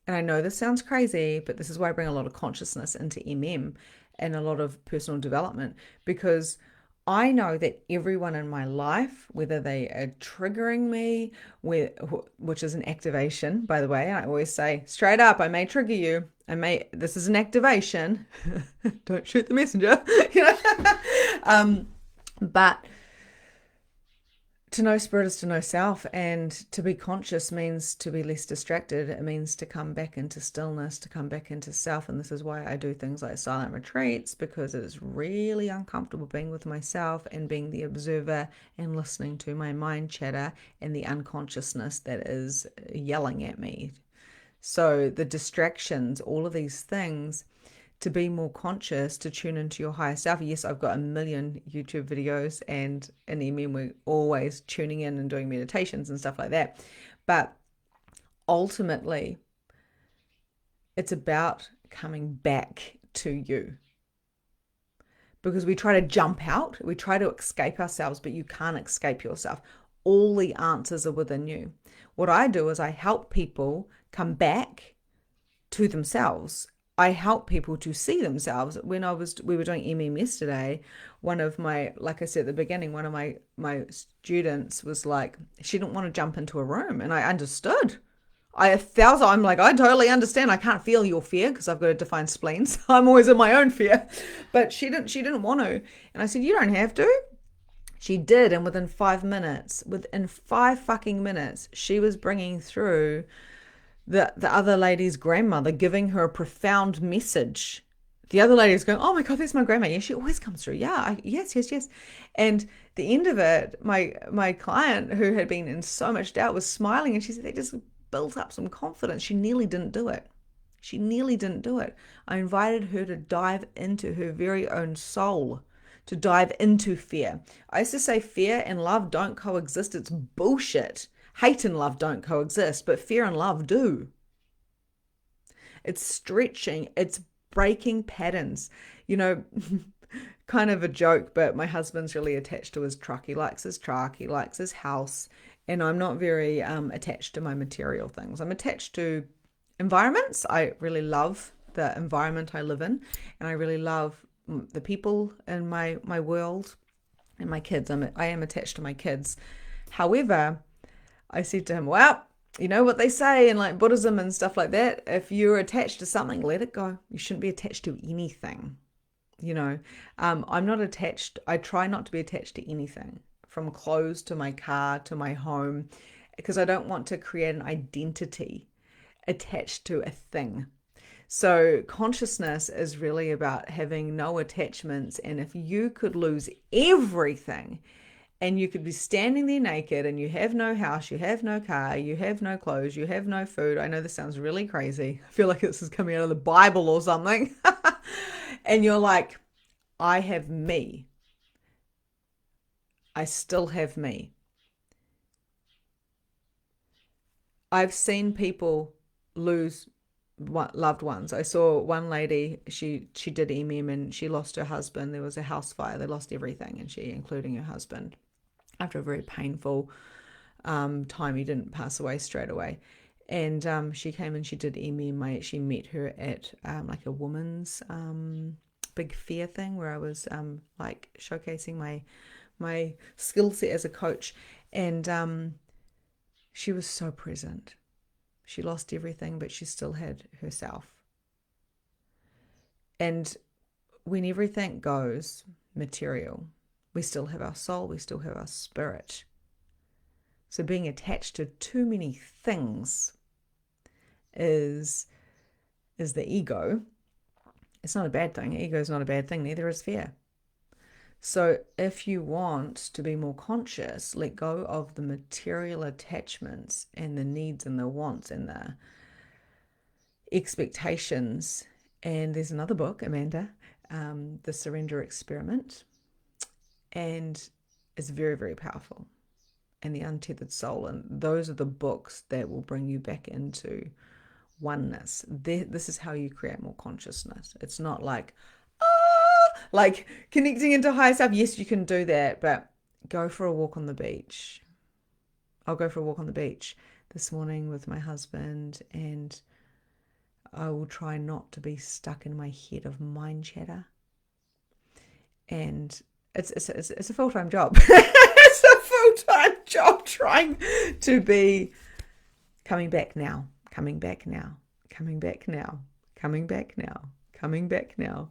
And I know this sounds crazy, but this is why I bring a lot of consciousness into MM and a lot of personal development, because I know that everyone in my life, whether they are triggering me, which is an activation, by the way, I always say straight up, I may trigger you. This is an activation. Don't shoot the messenger. But to know spirit is to know self, and to be conscious means to be less distracted. It means to come back into stillness, to come back into self. And this is why I do things like silent retreats, because it is really uncomfortable being with myself and being the observer and listening to my mind chatter and the unconsciousness that is yelling at me. So the distractions, all of these things, to be more conscious, to tune into your higher self. Yes, I've got a million YouTube videos, and in MM we're always tuning in and doing meditations and stuff like that. But ultimately, it's about coming back to you. Because we try to jump out, we try to escape ourselves, but you can't escape yourself. all the answers are within you. What I do is I help people come back to themselves. I help people to see themselves. When we were doing MM yesterday, one of my, like I said at the beginning, one of my students was like, she didn't want to jump into a room, and I understood. I'm like, I totally understand. I can't feel your fear because I've got a defined spleen, so I'm always in my own fear. But she didn't want to, and I said, you don't have to. She did, and within 5 minutes, within 5 fucking minutes, she was bringing through the other lady's grandmother, giving her a profound message. The other lady's going, oh my God, that's my grandma. Yeah, she always comes through. Yeah, yes. And the end of it, my client, who had been in so much doubt, was smiling, and she said they just built up some confidence. She nearly didn't do it. I invited her to dive into her very own soul, to dive into fear. I used to say fear and love don't coexist. It's bullshit. Hate and love don't coexist, but fear and love do. It's stretching, it's breaking patterns. Kind of a joke, but my husband's really attached to his truck. He likes his truck, he likes his house, and I'm not very attached to my material things. I'm attached to environments. I really love the environment I live in, and I really love the people in my world and my kids. I am attached to my kids. However, I said to him, well, you know what they say in like Buddhism and stuff like that, if you're attached to something, let it go. You shouldn't be attached to anything. I'm not attached. I try not to be attached to anything, from clothes to my car to my home, because I don't want to create an identity attached to a thing. So consciousness is really about having no attachments. And if you could lose everything, and you could be standing there naked, and you have no house, you have no car, you have no clothes, you have no food. I know this sounds really crazy. I feel like this is coming out of the Bible or something. And you're like, I have me. I still have me. I've seen people lose loved ones. I saw one lady, she did MM, and she lost her husband. There was a house fire. They lost everything, and she, including her husband, after a very painful time. He didn't pass away straight away. And she came and she did MM. I actually met her at like a woman's big fair thing, where I was like showcasing my skill set as a coach. And she was so present. She lost everything, but she still had herself. And when everything goes material, we still have our soul, we still have our spirit. So being attached to too many things is the ego. It's not a bad thing. Ego is not a bad thing. Neither is fear. So if you want to be more conscious, let go of the material attachments and the needs and the wants and the expectations. And there's another book, Amanda, The Surrender Experiment. And it's very, very powerful. And The Untethered Soul. And those are the books that will bring you back into oneness. This is how you create more consciousness. It's not like, like connecting into higher self. Yes, you can do that, but go for a walk on the beach. I'll go for a walk on the beach this morning with my husband, and I will try not to be stuck in my head of mind chatter. And it's a full-time job. It's a full-time job trying to be coming back now, coming back now, coming back now, coming back now, coming back now.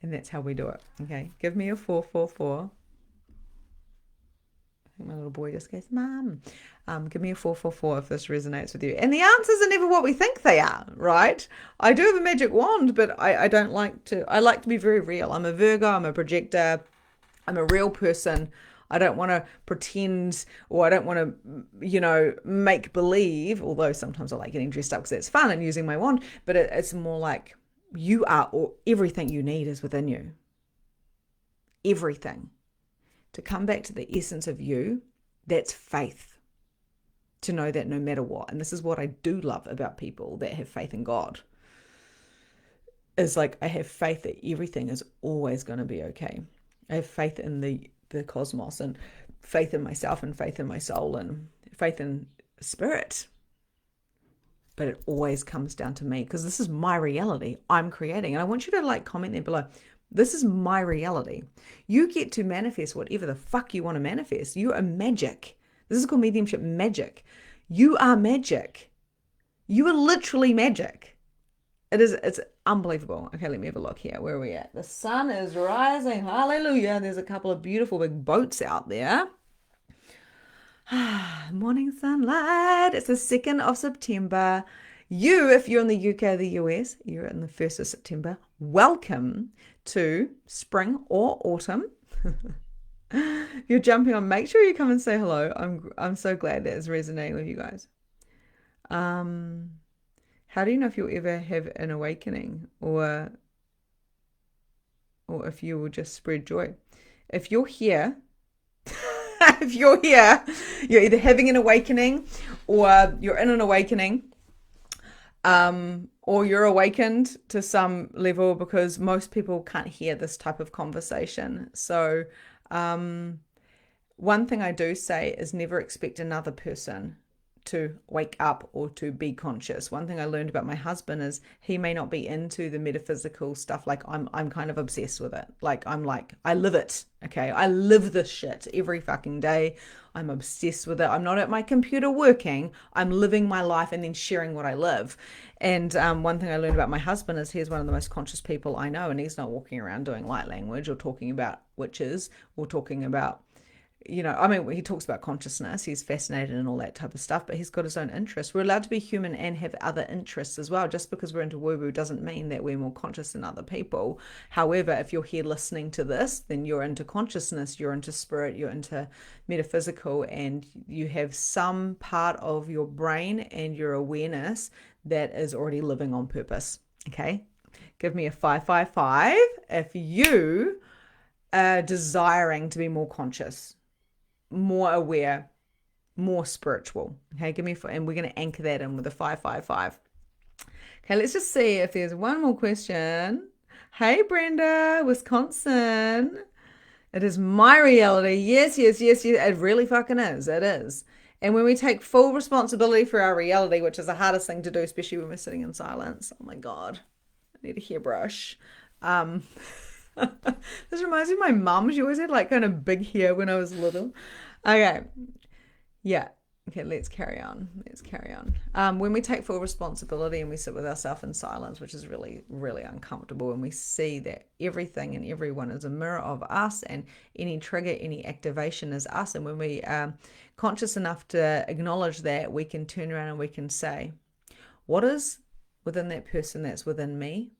And that's how we do it. Okay, give me a 444. I think my little boy just goes, Mom. Give me a 444 if this resonates with you. And the answers are never what we think they are, right? I do have a magic wand, but I don't like to. I like to be very real. I'm a Virgo. I'm a projector. I'm a real person. I don't want to pretend, or I don't want to, make believe. Although sometimes I like getting dressed up because it's fun and using my wand. But it's more like, you are, or everything you need is within you. Everything. To come back to the essence of you, that's faith. To know that no matter what, and this is what I do love about people that have faith in God, is like, I have faith that everything is always going to be okay. I have faith in the cosmos, and faith in myself and faith in my soul and faith in spirit. But it always comes down to me, because this is my reality I'm creating. And I want you to like comment there below. This is my reality. You get to manifest whatever the fuck you want to manifest. You are magic. This is called mediumship magic. You are magic. You are literally magic. It's unbelievable. Okay, let me have a look here. Where are we at? The sun is rising. Hallelujah. There's a couple of beautiful big boats out there. Morning sunlight. It's the 2nd of September. You, if you're in the UK or the US, you're in the 1st of September. Welcome to spring or autumn. If you're jumping on, make sure you come and say hello. I'm so glad that is resonating with you guys. How do you know if you'll ever have an awakening, or if you will just spread joy? If you're here, if you're here, you're either having an awakening, or you're in an awakening, or you're awakened to some level, because most people can't hear this type of conversation. So one thing I do say is never expect another person to wake up or to be conscious. One thing I learned about my husband is he may not be into the metaphysical stuff. Like I'm kind of obsessed with it. I live it. Okay. I live this shit every fucking day. I'm obsessed with it. I'm not at my computer working. I'm living my life and then sharing what I live. And one thing I learned about my husband is he's one of the most conscious people I know. And he's not walking around doing light language or talking about witches or talking about, he talks about consciousness. He's fascinated in all that type of stuff, but he's got his own interests. We're allowed to be human and have other interests as well. Just because we're into woo-woo doesn't mean that we're more conscious than other people. However, if you're here listening to this, then you're into consciousness, you're into spirit, you're into metaphysical, and you have some part of your brain and your awareness that is already living on purpose. Okay? Give me a 555 if you are desiring to be more conscious, more aware, more spiritual. Okay, give me, and we're going to anchor that in with a 555. Okay, let's just see if there's one more question. Hey, Brenda, Wisconsin. It is my reality. Yes. It really fucking is. It is. And when we take full responsibility for our reality, which is the hardest thing to do, especially when we're sitting in silence. Oh my God, I need a hairbrush. This reminds me of my mum. She always had like kind of big hair when I was little. Okay. Yeah. Okay, let's carry on. When we take full responsibility and we sit with ourselves in silence, which is really, really uncomfortable, and we see that everything and everyone is a mirror of us, and any trigger, any activation is us. And when we are conscious enough to acknowledge that, we can turn around and we can say, what is within that person that's within me?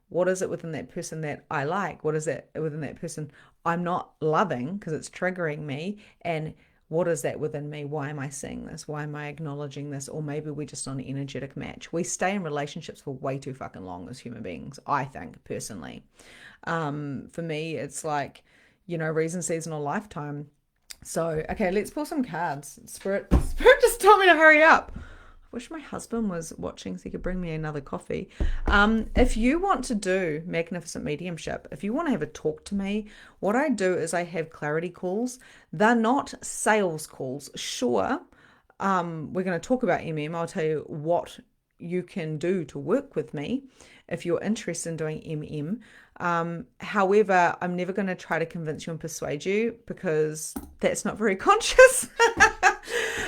What is it within that person that I like? What is it within that person I'm not loving because it's triggering me? And what is that within me? Why am I seeing this? Why am I acknowledging this? Or maybe we're just on an energetic match. We stay in relationships for way too fucking long as human beings, I think, personally. For me, it's like, reason, season, or lifetime. So, okay, let's pull some cards. Spirit just told me to hurry up. I wish my husband was watching so he could bring me another coffee. If you want to do Magnificent Mediumship, if you want to have a talk to me, what I do is I have clarity calls. They're not sales calls. Sure, we're going to talk about I'll tell you what you can do to work with me if you're interested in doing However, I'm never going to try to convince you and persuade you, because that's not very conscious.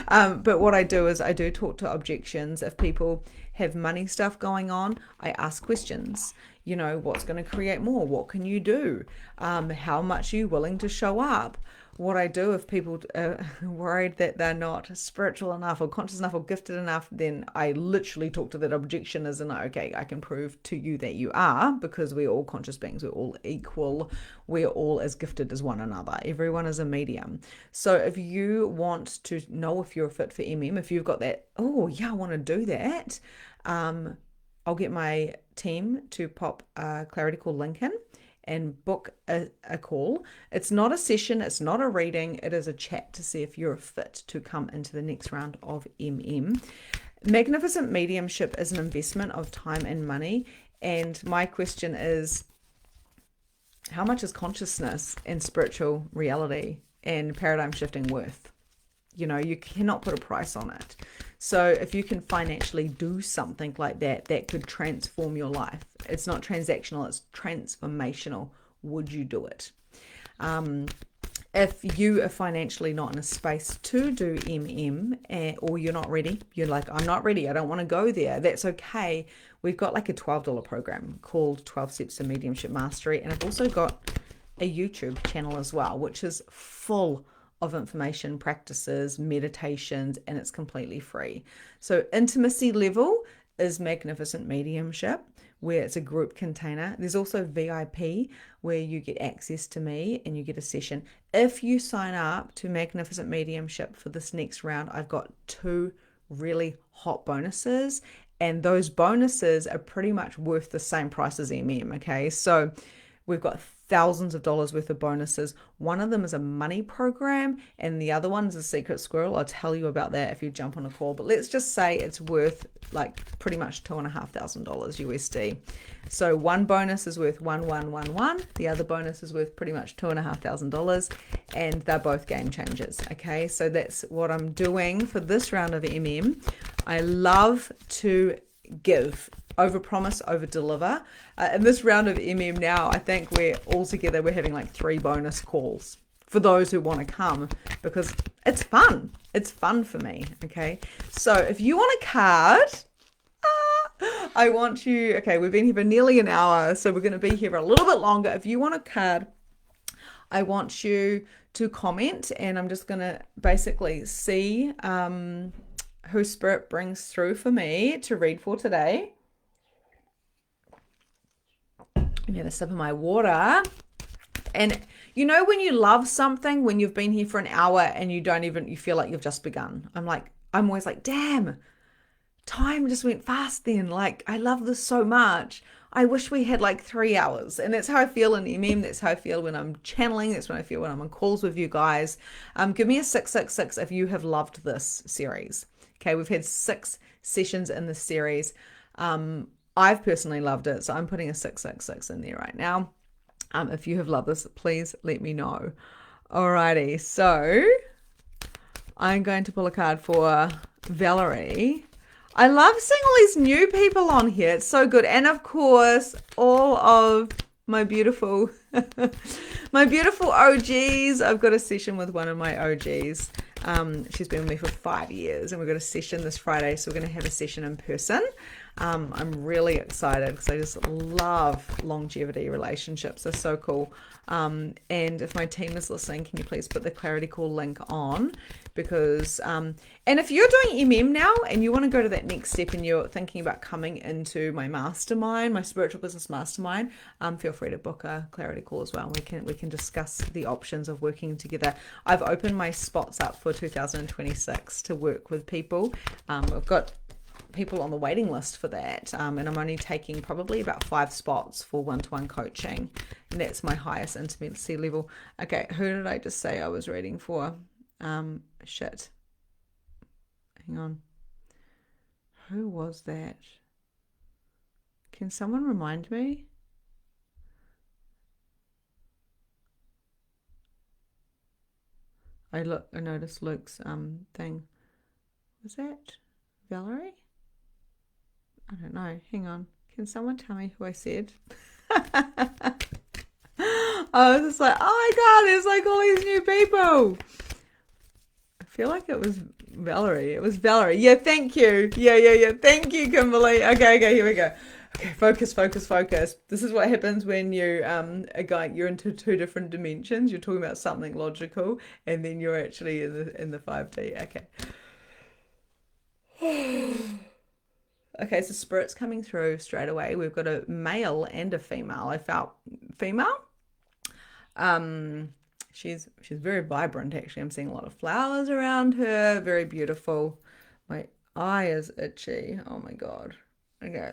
But what I do is I do talk to objections. If people have money stuff going on, I ask questions. What's going to create more? What can you do? How much are you willing to show up? What I do, if people are worried that they're not spiritual enough or conscious enough or gifted enough, then I literally talk to that objection as in, okay, I can prove to you that you are, because we're all conscious beings. We're all equal. We're all as gifted as one another. Everyone is a medium. So if you want to know if you're fit for if you've got that, oh yeah, I want to do that, I'll get my team to pop a clarity call link in and book a call. It's not a session, it's not a reading, it is a chat to see if you're fit to come into the next round of Magnificent Mediumship is an investment of time and money, and my question is, how much is consciousness and spiritual reality and paradigm shifting worth. You know, you cannot put a price on it. So if you can financially do something like that, that could transform your life. It's not transactional, it's transformational. Would you do it? If you are financially not in a space to do or you're not ready, you're like, I'm not ready, I don't want to go there, that's okay. We've got like a $12 program called 12 Steps to Mediumship Mastery. And I've also got a YouTube channel as well, which is full of information, practices, meditations, and it's completely free. So intimacy level is Magnificent Mediumship, where it's a group container. There's also VIP, where you get access to me and you get a session. If you sign up to Magnificent Mediumship for this next round, I've got 2 really hot bonuses, and those bonuses are pretty much worth the same price as okay? So we've got thousands of dollars worth of bonuses. One of them is a money program, and the other one is a secret squirrel. I'll tell you about that if you jump on a call, but let's just say it's worth like pretty much $2,500 USD. So one bonus is worth 1111. The other bonus is worth pretty much $2,500, and they're both game changers. Okay, so that's what I'm doing for this round of I love to give, over promise, over deliver. In this round of now, I think we're having like 3 bonus calls for those who want to come, because it's fun. It's fun for me. Okay. So if you want a card, I want you, okay, we've been here for nearly an hour, so we're going to be here a little bit longer. If you want a card, I want you to comment, and I'm just going to basically see who Spirit brings through for me to read for today. I'm going to sip of my water. And you know, when you love something, when you've been here for an hour and you feel like you've just begun. I'm always like, damn, time just went fast then. Like, I love this so much. I wish we had like 3 hours. And that's how I feel in That's how I feel when I'm channeling. That's when I feel when I'm on calls with you guys. Give me a 666 if you have loved this series. Okay, we've had 6 sessions in this series. I've personally loved it, so I'm putting a 666 in there right now. If you have loved this, please let me know. Alrighty, so I'm going to pull a card for Valerie. I love seeing all these new people on here. It's so good. And of course, all of my beautiful OGs. I've got a session with one of my OGs. She's been with me for 5 years, and we've got a session this Friday, so we're going to have a session in person. I'm really excited because I just love longevity relationships. They're so cool. And if my team is listening, can you please put the Clarity Call link on? Because and if you're doing now and you want to go to that next step and you're thinking about coming into my mastermind, my spiritual business mastermind, feel free to book a Clarity Call as well. We can discuss the options of working together. I've opened my spots up for 2026 to work with people. I've got people on the waiting list for that, and I'm only taking probably about 5 spots for one-to-one coaching, and that's my highest intimacy level. Okay, who did I just say I was reading for? Shit, hang on, who was that? Can someone remind me? I noticed Luke's thing. Was that Valerie? I don't know. Hang on. Can someone tell me who I said? I was just like, oh my God, there's like all these new people. I feel like it was Valerie. It was Valerie. Yeah, thank you. Yeah. Thank you, Kimberly. Okay, here we go. Okay, focus. This is what happens when you're into 2 different dimensions. You're talking about something logical, and then you're actually in the 5D. Okay. Okay, so Spirit's coming through straight away. We've got a male and a female. I felt female. She's very vibrant, actually. I'm seeing a lot of flowers around her. Very beautiful. My eye is itchy. Oh my God. Okay.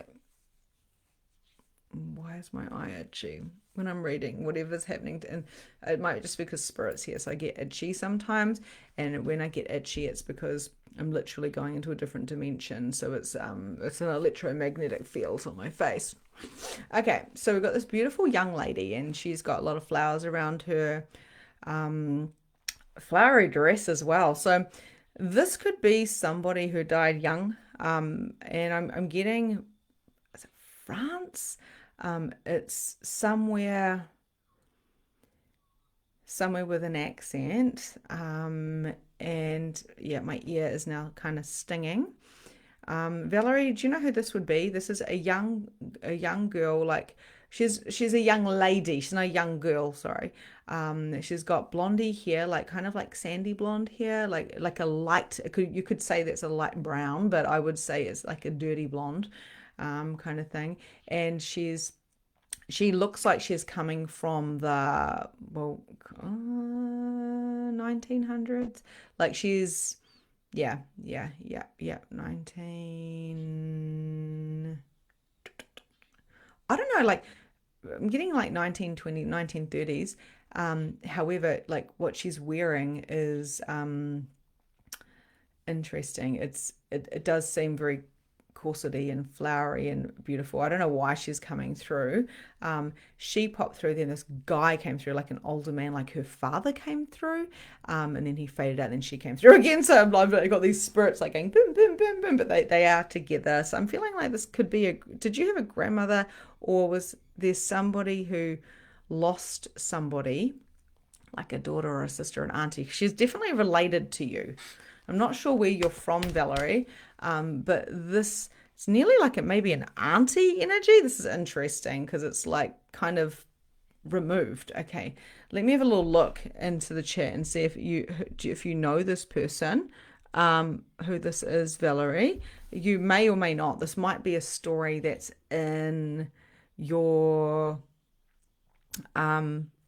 Why is my eye itchy when I'm reading whatever's happening? And it might just because Spirit's here, so I get itchy sometimes. And when I get itchy, it's because I'm literally going into a different dimension. So it's an electromagnetic field on my face. Okay, so we've got this beautiful young lady, and she's got a lot of flowers around her. flowery dress as well. So this could be somebody who died young. And I'm getting, is it France? It's somewhere with an accent. And yeah, my ear is now kind of stinging. Valerie, do you know who this would be? This is a young girl, like she's a young lady. She's not a young girl, sorry. She's got blondie hair, like kind of like sandy blonde hair, like a light. You could say that's a light brown, but I would say it's like a dirty blonde, kind of thing. And she looks like she's coming from the, well, 1900s. Like she's, yeah, 19, I don't know, like I'm getting like 1920, 1930s. However, like what she's wearing is interesting. It does seem very corsety and flowery and beautiful. I don't know why she's coming through. She popped through, then this guy came through, like an older man, like her father came through, and then he faded out, and then she came through again. So I got these spirits like going boom, boom, boom, boom, but they are together. So I'm feeling like this could be a. Did you have a grandmother, or was there somebody who lost somebody, like a daughter or a sister, an auntie? She's definitely related to you. I'm not sure where you're from, Valerie, but this it's nearly like it may be an auntie energy. This is interesting because it's like kind of removed. Okay, let me have a little look into the chat and see if you know this person, who this is, Valerie. You may or may not. This might be a story that's in your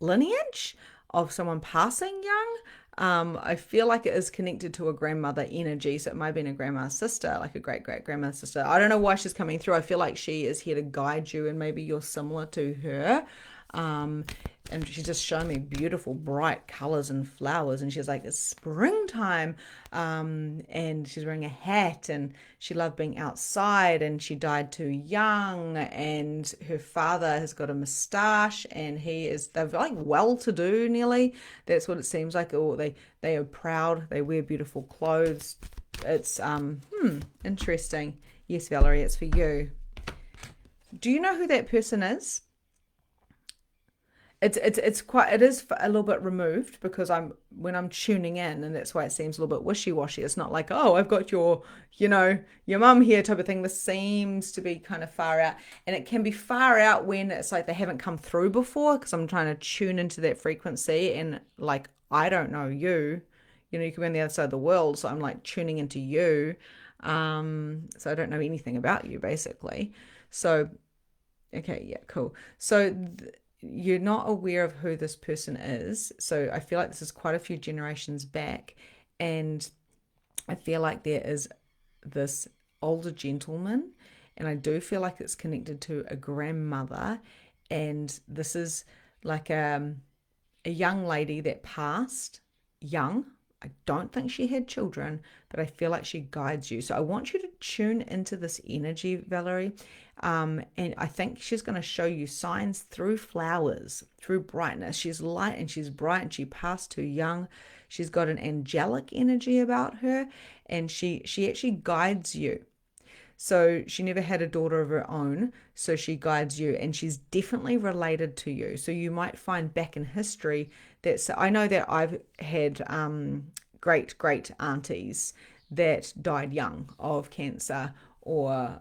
lineage of someone passing young. I feel like it is connected to a grandmother energy. So it might have been a grandma's sister, like a great great grandmother's sister. I don't know why she's coming through. I feel like she is here to guide you, and maybe you're similar to her. Um, and she's just showing me beautiful, bright colors and flowers. And she's like, it's springtime. And she's wearing a hat, and she loved being outside, and she died too young. And her father has got a mustache, and they're like well to do nearly. That's what it seems like. Or they are proud. They wear beautiful clothes. It's, interesting. Yes, Valerie, it's for you. Do you know who that person is? It is a little bit removed because when I'm tuning in, and that's why it seems a little bit wishy-washy. It's not like, oh, I've got your mum here type of thing. This seems to be kind of far out, and it can be far out when it's like they haven't come through before, because I'm trying to tune into that frequency, and like I don't know you. You could be on the other side of the world, so I'm like tuning into you. So I don't know anything about you basically. So okay, yeah, cool. So you're not aware of who this person is. So I feel like this is quite a few generations back. And I feel like there is this older gentleman. And I do feel like it's connected to a grandmother. And this is like a young lady that passed young. I don't think she had children, but I feel like she guides you. So I want you to tune into this energy, Valerie. And I think she's going to show you signs through flowers, through brightness. She's light and she's bright, and she passed too young. She's got an angelic energy about her, and she actually guides you. So she never had a daughter of her own, so she guides you, and she's definitely related to you. So you might find back in history that, so I know that I've had great great aunties that died young of cancer, or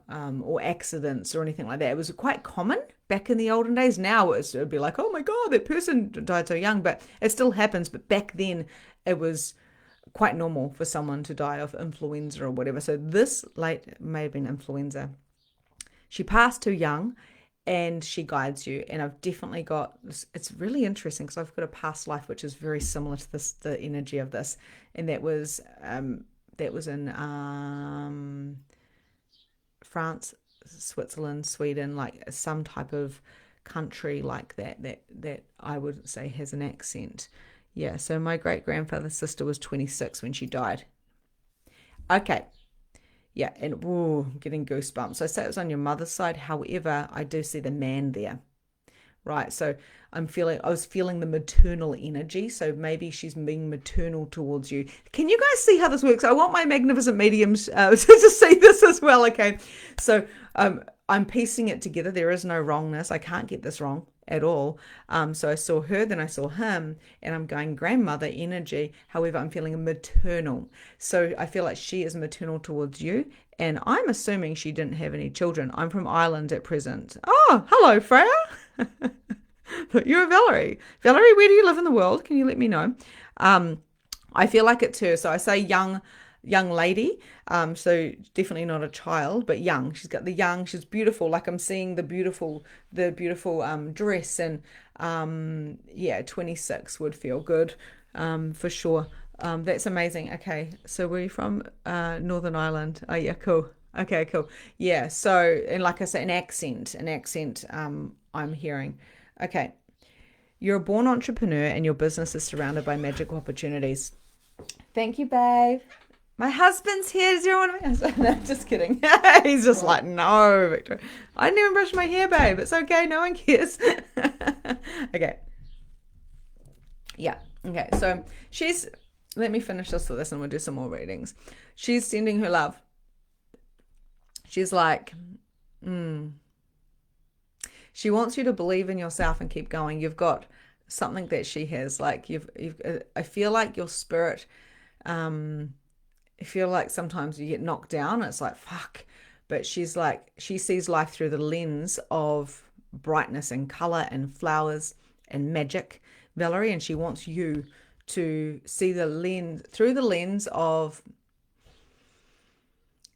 accidents or anything like that. It was quite common back in the olden days. Now it'd be like, oh my god, that person died so young, but it still happens. But back then, it was quite normal for someone to die of influenza or whatever. So this late may have been influenza. She passed too young, and she guides you. And I've definitely got, it's really interesting because I've got a past life which is very similar to this, the energy of this, and that was in France, Switzerland, Sweden, like some type of country like that I would say has an accent. Yeah, so my great grandfather's sister was 26 when she died. Okay, yeah, and ooh, getting goosebumps. So I say it was on your mother's side. However, I do see the man there. right? So I was feeling the maternal energy. So maybe she's being maternal towards you. Can you guys see how this works? I want my magnificent mediums to see this as well. Okay. So I'm piecing it together. There is no wrongness. I can't get this wrong at all. So I saw her, then I saw him, and I'm going grandmother energy. However, I'm feeling maternal. So I feel like she is maternal towards you. And I'm assuming she didn't have any children. I'm from Ireland at present. Oh, hello, Freya. You're Valerie. Valerie, where do you live in the world? Can you let me know? I feel like it's her. So I say young lady. So definitely not a child, but young. She's got the young. She's beautiful. Like I'm seeing the beautiful dress, and yeah, 26 would feel good for sure. That's amazing. Okay, so where are you from? Northern Ireland. Oh yeah, cool. Okay, cool. Yeah. So, and like I say, an accent. I'm hearing. Okay, you're a born entrepreneur, and your business is surrounded by magical opportunities. Thank you, babe. My husband's here. Does everyone want to be? No, just kidding. He's just like, no, Victor. I didn't even brush my hair, babe. It's okay. No one cares. Okay. Yeah. Okay. So let me finish this with this and we'll do some more readings. She's sending her love. She's like, she wants you to believe in yourself and keep going. You've got something that she has. Like I feel like your spirit, I feel like sometimes you get knocked down. It's like, fuck. But she's like, she sees life through the lens of brightness and color and flowers and magic, Valerie. And she wants you to see through the lens of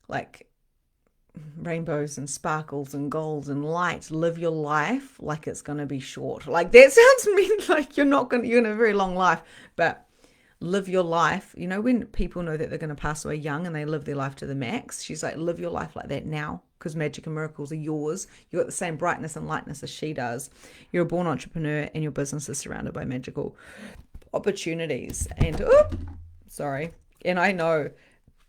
like rainbows and sparkles and golds and light. Live your life like it's going to be short. Like that sounds mean, like you're going to have a very long life, but live your life. You know, when people know that they're going to pass away young and they live their life to the max, she's like, live your life like that now, because magic and miracles are yours. You got the same brightness and lightness as she does. You're a born entrepreneur and your business is surrounded by magical opportunities. And and I know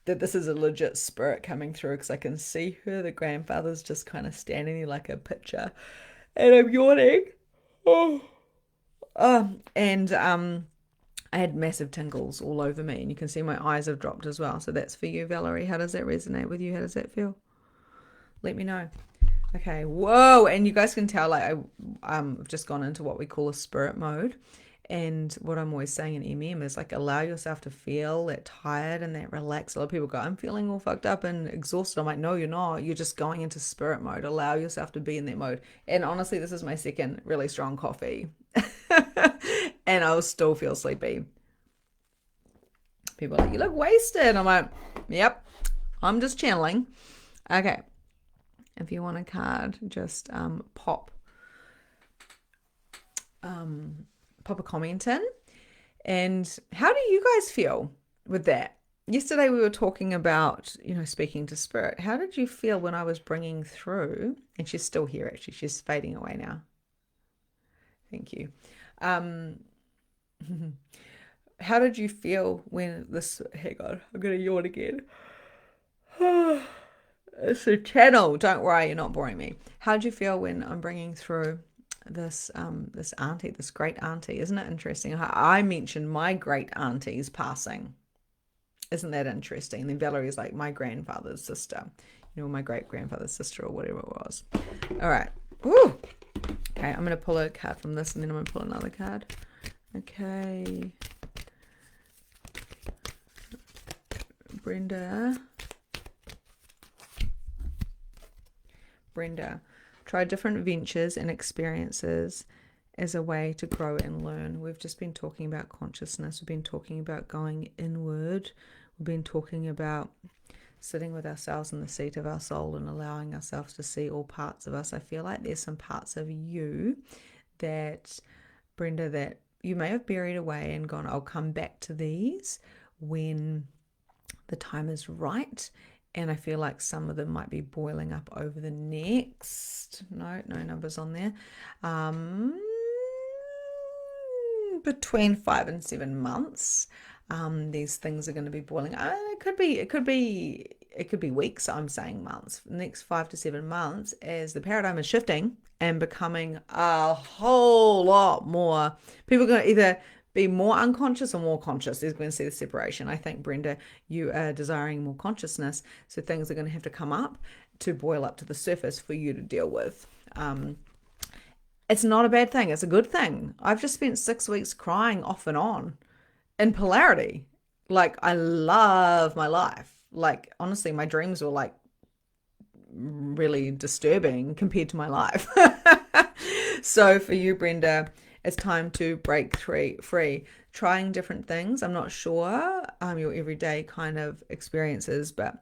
that this is a legit spirit coming through, because I can see her, the grandfather's just kind of standing there like a picture, and I'm yawning. I had massive tingles all over me, and you can see my eyes have dropped as well. So that's for you, Valerie. How does that resonate with you? How does that feel? Let me know. Okay, whoa, and you guys can tell, like, I've just gone into what we call a spirit mode. And what I'm always saying in MM is like, allow yourself to feel that tired and that relaxed. A lot of people go, I'm feeling all fucked up and exhausted. I'm like, no, you're not. You're just going into spirit mode. Allow yourself to be in that mode. And honestly, this is my second really strong coffee. And I'll still feel sleepy. People are like, you look wasted. I'm like, yep, I'm just channeling. Okay. If you want a card, just pop a comment in. And how do you guys feel with that? Yesterday we were talking about, speaking to spirit. How did you feel when I was bringing through, and she's still here actually, she's fading away now. Thank you. How did you feel when this, hang on, I'm going to yawn again. It's a channel, don't worry, you're not boring me. How did you feel when I'm bringing through this auntie, this great auntie? Isn't it interesting how I mentioned my great auntie's passing? Isn't that interesting? And then Valerie's like, my grandfather's sister, my great grandfather's sister or whatever it was. All right. Ooh. Okay, I'm going to pull a card from this, and then I'm going to pull another card. Okay. Brenda, try different ventures and experiences as a way to grow and learn. We've just been talking about consciousness. We've been talking about going inward. We've been talking about sitting with ourselves in the seat of our soul and allowing ourselves to see all parts of us. I feel like there's some parts of you that, Brenda, that you may have buried away and gone, I'll come back to these when the time is right. And I feel like some of them might be boiling up over the next, no numbers on there, between 5 and 7 months. These things are going to be boiling. It could be weeks. I'm saying months. The next 5 to 7 months, as the paradigm is shifting and becoming a whole lot more. People are going to either be more unconscious or more conscious. There's going to see the separation. I think, Brenda, you are desiring more consciousness, so things are going to have to come up to boil up to the surface for you to deal with. It's not a bad thing. It's a good thing. I've just spent 6 weeks crying off and on in polarity. Like, I love my life. Like, honestly, my dreams were like really disturbing compared to my life. So for you, Brenda, it's time to break free, trying different things. I'm not sure your everyday kind of experiences, but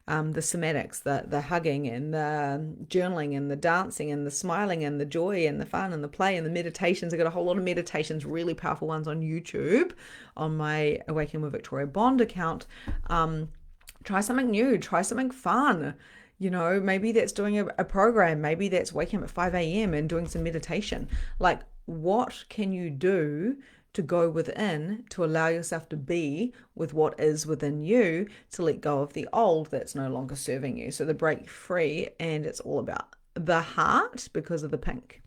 the somatics, the hugging and the journaling and the dancing and the smiling and the joy and the fun and the play and the meditations. I got a whole lot of meditations, really powerful ones on YouTube on my Awakening with Victoria Bond account. Try something new, try something fun. Maybe that's doing a program. Maybe that's waking up at 5 a.m. and doing some meditation. Like, what can you do to go within, to allow yourself to be with what is within you, to let go of the old that's no longer serving you? So the break free, and it's all about the heart because of the pink.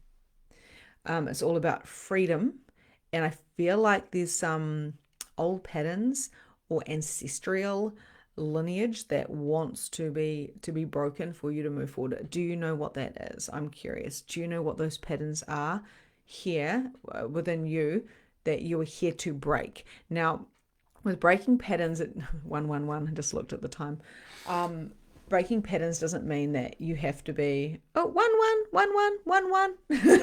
It's all about freedom. And I feel like there's some old patterns or ancestral lineage that wants to be broken for you to move forward. Do you know what that is? I'm curious. Do you know what those patterns are here within you that you are here to break? Now, with breaking patterns, 111, I just looked at the time. Breaking patterns doesn't mean that you have to be 1 1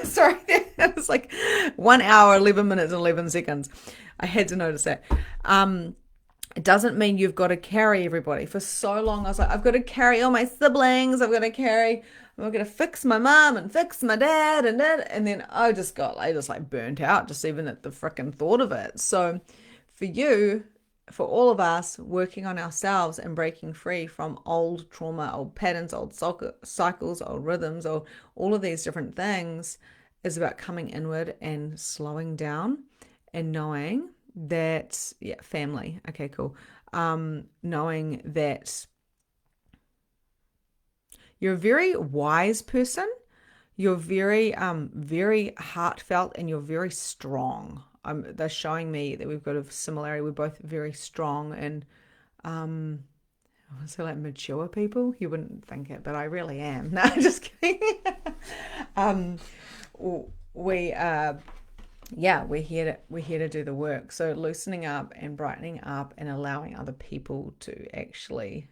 Sorry, it's like 1 hour 11 minutes and 11 seconds. I had to notice that. It doesn't mean you've got to carry everybody. For so long, I was like, I've got to carry all my siblings. I'm going to fix my mom and fix my dad and that. And then I just like burnt out just even at the freaking thought of it. So for you, for all of us, working on ourselves and breaking free from old trauma, old patterns, old cycles, old rhythms, or all of these different things is about coming inward and slowing down and knowing that, family. Okay, cool. Knowing that you're a very wise person. You're very, very heartfelt, and you're very strong. They're showing me that we've got a similarity. We're both very strong and, I want to say like mature people. You wouldn't think it, but I really am. No, just kidding. We're here to do the work. So loosening up and brightening up and allowing other people to actually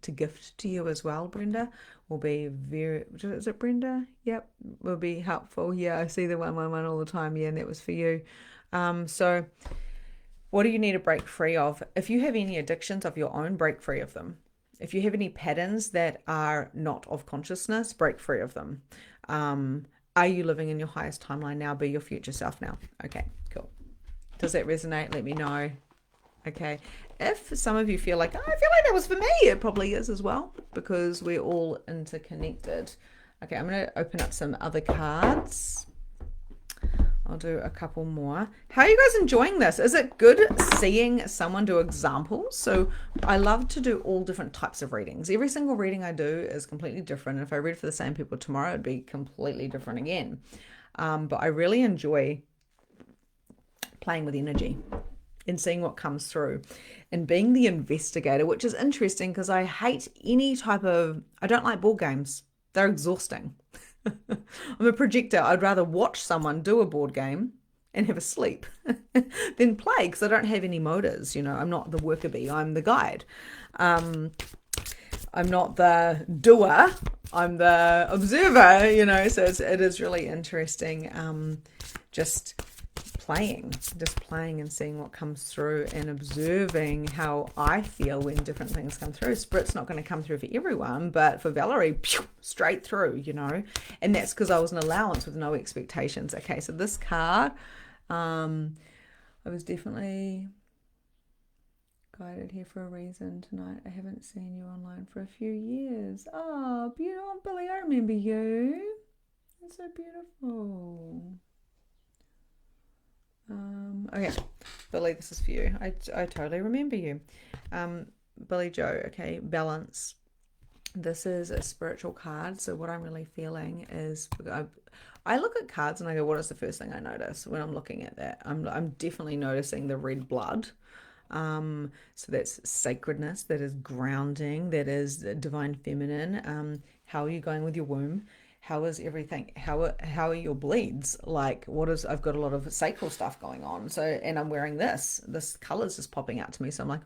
to gift to you as well, Brenda, will be very. Is it Brenda? Yep, will be helpful. Yeah, I see the 111 all the time. Yeah, and that was for you. So what do you need to break free of? If you have any addictions of your own, break free of them. If you have any patterns that are not of consciousness, break free of them. Are you living in your highest timeline now? Be your future self now. Okay, cool. Does that resonate? Let me know. Okay. If some of you feel like, I feel like that was for me, it probably is as well, because we're all interconnected. Okay, I'm going to open up some other cards. I'll do a couple more. How are you guys enjoying this? Is it good seeing someone do examples? So I love to do all different types of readings. Every single reading I do is completely different. If I read for the same people tomorrow, it'd be completely different again. But I really enjoy playing with energy and seeing what comes through and being the investigator, which is interesting because I don't like board games. They're exhausting. I'm a projector. I'd rather watch someone do a board game and have a sleep than play, because I don't have any motors. I'm not the worker bee. I'm the guide. I'm not the doer. I'm the observer. So it is really interesting. Just playing and seeing what comes through and observing how I feel when different things come through. Spirit's not going to come through for everyone, but for Valerie, straight through, and that's because I was an allowance with no expectations. Okay, so this card, I was definitely guided here for a reason tonight. I haven't seen you online for a few years. Oh, beautiful, Billy, I remember you. That's so beautiful. Okay, Billy, this is for you. I totally remember you. Billy Joe, okay, balance. This is a spiritual card. So what I'm really feeling is I look at cards and I go, what is the first thing I notice when I'm looking at that? I'm definitely noticing the red blood. So that's sacredness, that is grounding, that is divine feminine. How are you going with your womb? How is everything? How are your bleeds? Like, what is? I've got a lot of sacral stuff going on. So, and I'm wearing this. This color's just popping out to me. So I'm like,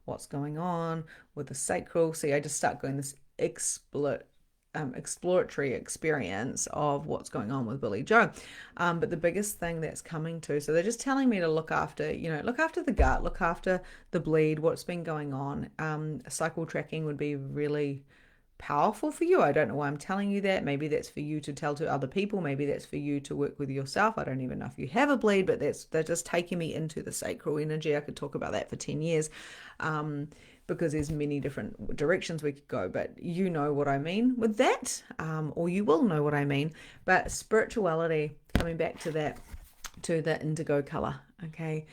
what's going on with the sacral? See, I just start going this exploratory experience of what's going on with Billy Joe. But the biggest thing that's coming to, so they're just telling me to look after, look after the gut, look after the bleed, what's been going on. Cycle tracking would be really powerful for you. I don't know why I'm telling you that. Maybe that's for you to tell to other people. Maybe that's for you to work with yourself. I don't even know if you have a bleed, but they're just taking me into the sacral energy. I could talk about that for 10 years. Because there's many different directions we could go, but you know what I mean with that, or you will know what I mean. But spirituality, coming back to that, to the indigo color, okay,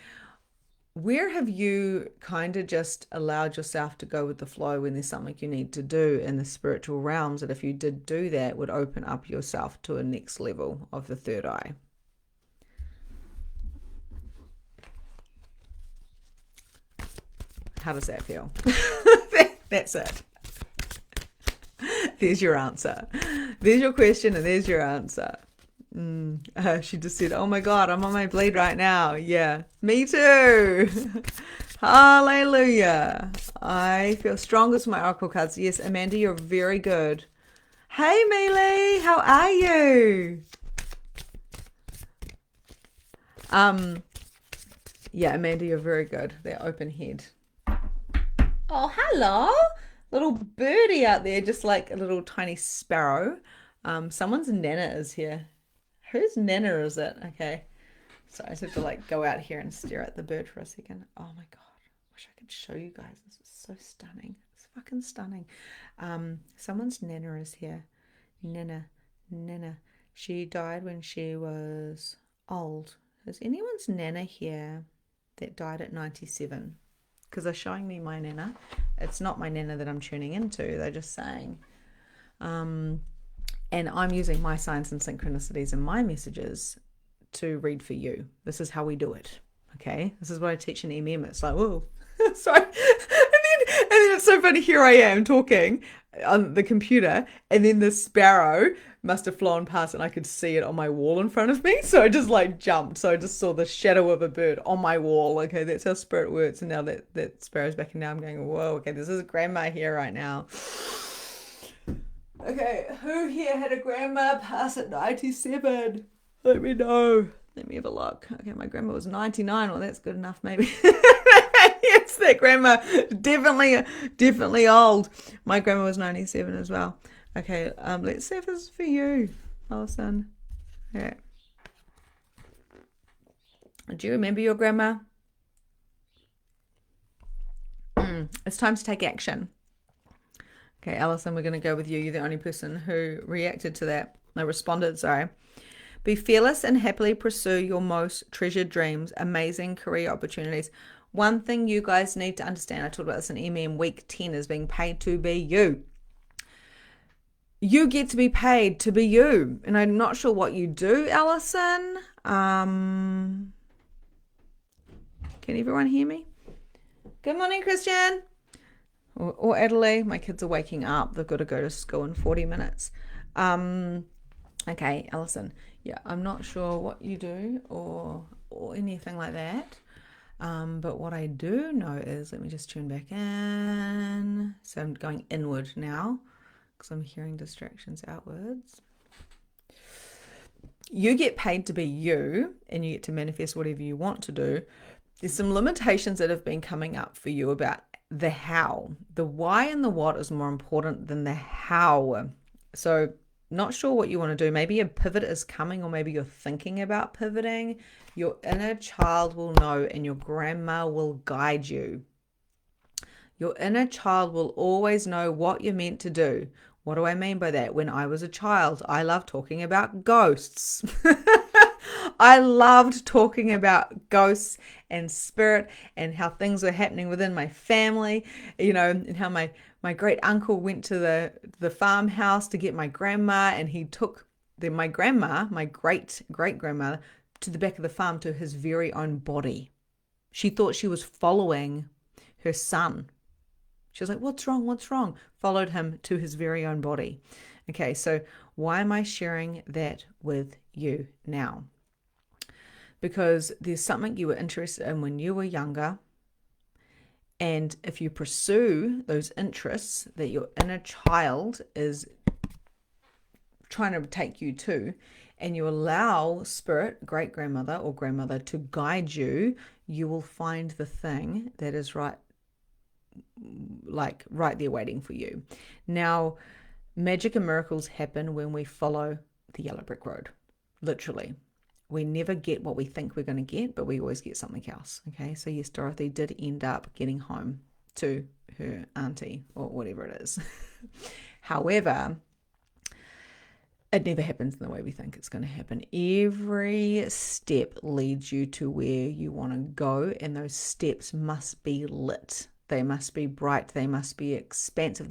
where have you kind of just allowed yourself to go with the flow when there's something you need to do in the spiritual realms that if you did do that would open up yourself to a next level of the third eye? How does that feel? That's it. There's your answer. There's your question and there's your answer. She just said, oh my God, I'm on my bleed right now. Yeah, me too. Hallelujah. I feel strongest with my oracle cards. Yes, Amanda, you're very good. Hey, Mealy, how are you? Yeah, Amanda, you're very good. That open head. Oh, hello. Little birdie out there, just like a little tiny sparrow. Someone's Nana is here. Whose Nana is it? Okay. So I just have to like go out here and stare at the bird for a second. Oh my God. Wish I could show you guys. This is so stunning. It's fucking stunning. Someone's Nana is here. Nana. She died when she was old. Is anyone's Nana here that died at 97? Because they're showing me my Nana. It's not my Nana that I'm tuning into. They're just saying. And I'm using my signs and synchronicities and my messages to read for you. This is how we do it. Okay? This is what I teach in MM. It's like, whoa. Sorry. And then it's so funny. Here I am talking on the computer, and then the sparrow must have flown past and I could see it on my wall in front of me. So I just like jumped. So I just saw the shadow of a bird on my wall. Okay, that's how spirit works. And now that sparrow's back, and now I'm going, whoa, okay, this is grandma here right now. Okay, who here had a grandma pass at 97? Let me know. Let me have a look. Okay, my grandma was 99. Well, that's good enough, maybe. Yes, that grandma, definitely old. My grandma was 97 as well. Okay, let's see if this is for you, Alison. Yeah. Do you remember your grandma? It's time to take action. Okay, Alison, we're going to go with you. You're the only person who reacted to that. I responded, sorry. Be fearless and happily pursue your most treasured dreams, amazing career opportunities. One thing you guys need to understand, I talked about this in MM week 10, is being paid to be you. You get to be paid to be you. And I'm not sure what you do, Alison. Can everyone hear me? Good morning, Christian. Or Adelaide. My kids are waking up. They've got to go to school in 40 minutes. Okay, Alison. Yeah, I'm not sure what you do or anything like that. But what I do know is, let me just tune back in. So I'm going inward now because I'm hearing distractions outwards. You get paid to be you, and you get to manifest whatever you want to do. There's some limitations that have been coming up for you about the how. The why and the what is more important than the how. So not sure what you want to do. Maybe a pivot is coming, or maybe you're thinking about pivoting. Your inner child will know, and your grandma will guide you. Your inner child will always know what you're meant to do. What do I mean by that? When I was a child, I loved talking about ghosts. I loved talking about ghosts and spirit and how things were happening within my family, and how my great uncle went to the farmhouse to get my grandma, and he took my grandma, my great great grandmother, to the back of the farm to his very own body. She thought she was following her son. She was like, "What's wrong? What's wrong?" Followed him to his very own body. Okay, so why am I sharing that with you now? Because there's something you were interested in when you were younger. And if you pursue those interests that your inner child is trying to take you to, and you allow spirit, great grandmother or grandmother, to guide you, you will find the thing that is right there waiting for you. Now, magic and miracles happen when we follow the yellow brick road. Literally. We never get what we think we're going to get, but we always get something else. Okay, so yes, Dorothy did end up getting home to her auntie or whatever it is. However, it never happens in the way we think it's going to happen. Every step leads you to where you want to go, and those steps must be lit. They must be bright. They must be expansive.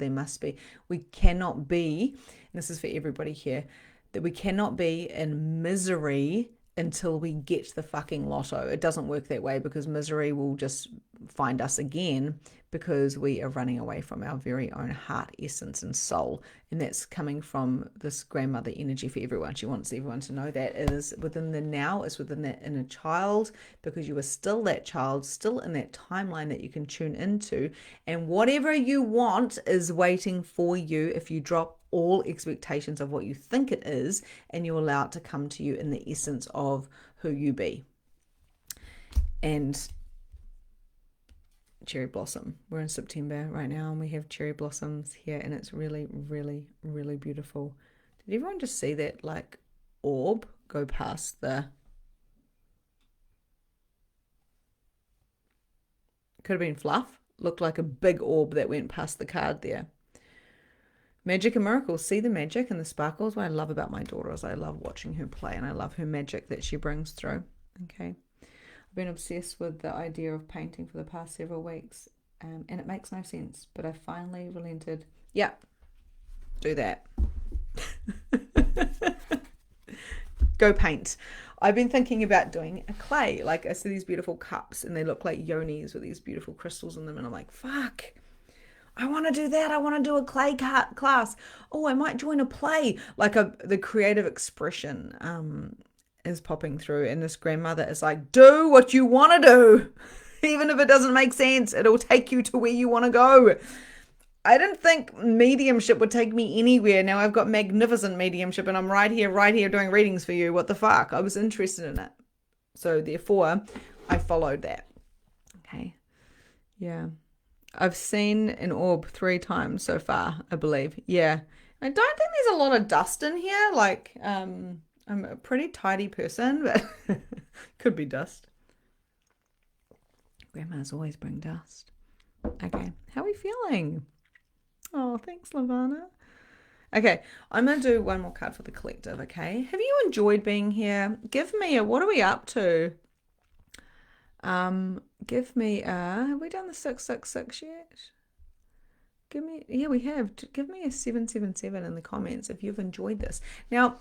We cannot be, and this is for everybody here, that we cannot be in misery until we get the fucking lotto. It doesn't work that way, because misery will just find us again, because we are running away from our very own heart, essence, and soul. And that's coming from this grandmother energy for everyone. She wants everyone to know that it is within the now, it's within that inner child, because you are still that child, still in that timeline that you can tune into. And whatever you want is waiting for you if you drop all expectations of what you think it is, and you allow it to come to you in the essence of who you be. And cherry blossom. We're in September right now, and we have cherry blossoms here, and it's really, really, really beautiful. Did everyone just see that orb go past the... Could have been fluff. Looked like a big orb that went past the card there. Magic and miracles. See the magic and the sparkles. What I love about my daughter is I love watching her play, and I love her magic that she brings through. Okay. I've been obsessed with the idea of painting for the past several weeks, and it makes no sense, but I finally relented. Yeah, do that. Go paint. I've been thinking about doing a clay. I see these beautiful cups, and they look like yonis with these beautiful crystals in them, and I'm like, fuck, I want to do that. I want to do a clay class. Oh, I might join a play, the creative expression is popping through, and this grandmother is like, do what you want to do. Even if it doesn't make sense, it'll take you to where you want to go. I didn't think mediumship would take me anywhere. Now I've got magnificent mediumship, and I'm right here doing readings for you. What the fuck? I was interested in it. So therefore, I followed that. Okay. Yeah. I've seen an orb 3 times so far, I believe. Yeah. I don't think there's a lot of dust in here. I'm a pretty tidy person, but could be dust. Grandmas always bring dust. Okay, how are we feeling? Oh, thanks, Lavana. Okay, I'm going to do one more card for the collective, okay? Have you enjoyed being here? Give me a, what are we up to? Give me a, have we done the 666 yet? Give me, yeah, we have. Give me a 777 in the comments if you've enjoyed this. Now,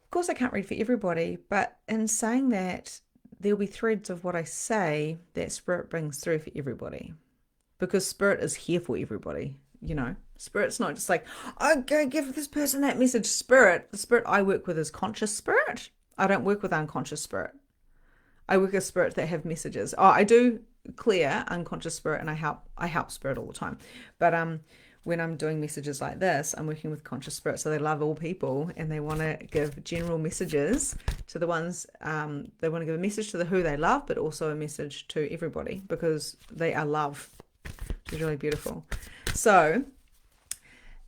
of course, I can't read for everybody, but in saying that, there'll be threads of what I say that Spirit brings through for everybody. Because Spirit is here for everybody, Spirit's not just like, okay, give this person that message. The Spirit I work with is conscious Spirit. I don't work with unconscious Spirit. I work with spirits that have messages. Oh, I do clear unconscious Spirit, and I help Spirit all the time. But when I'm doing messages like this, I'm working with conscious Spirit, so they love all people, and they want to give general messages to the ones, they want to give a message to the who they love, but also a message to everybody, because they are love, which is really beautiful. So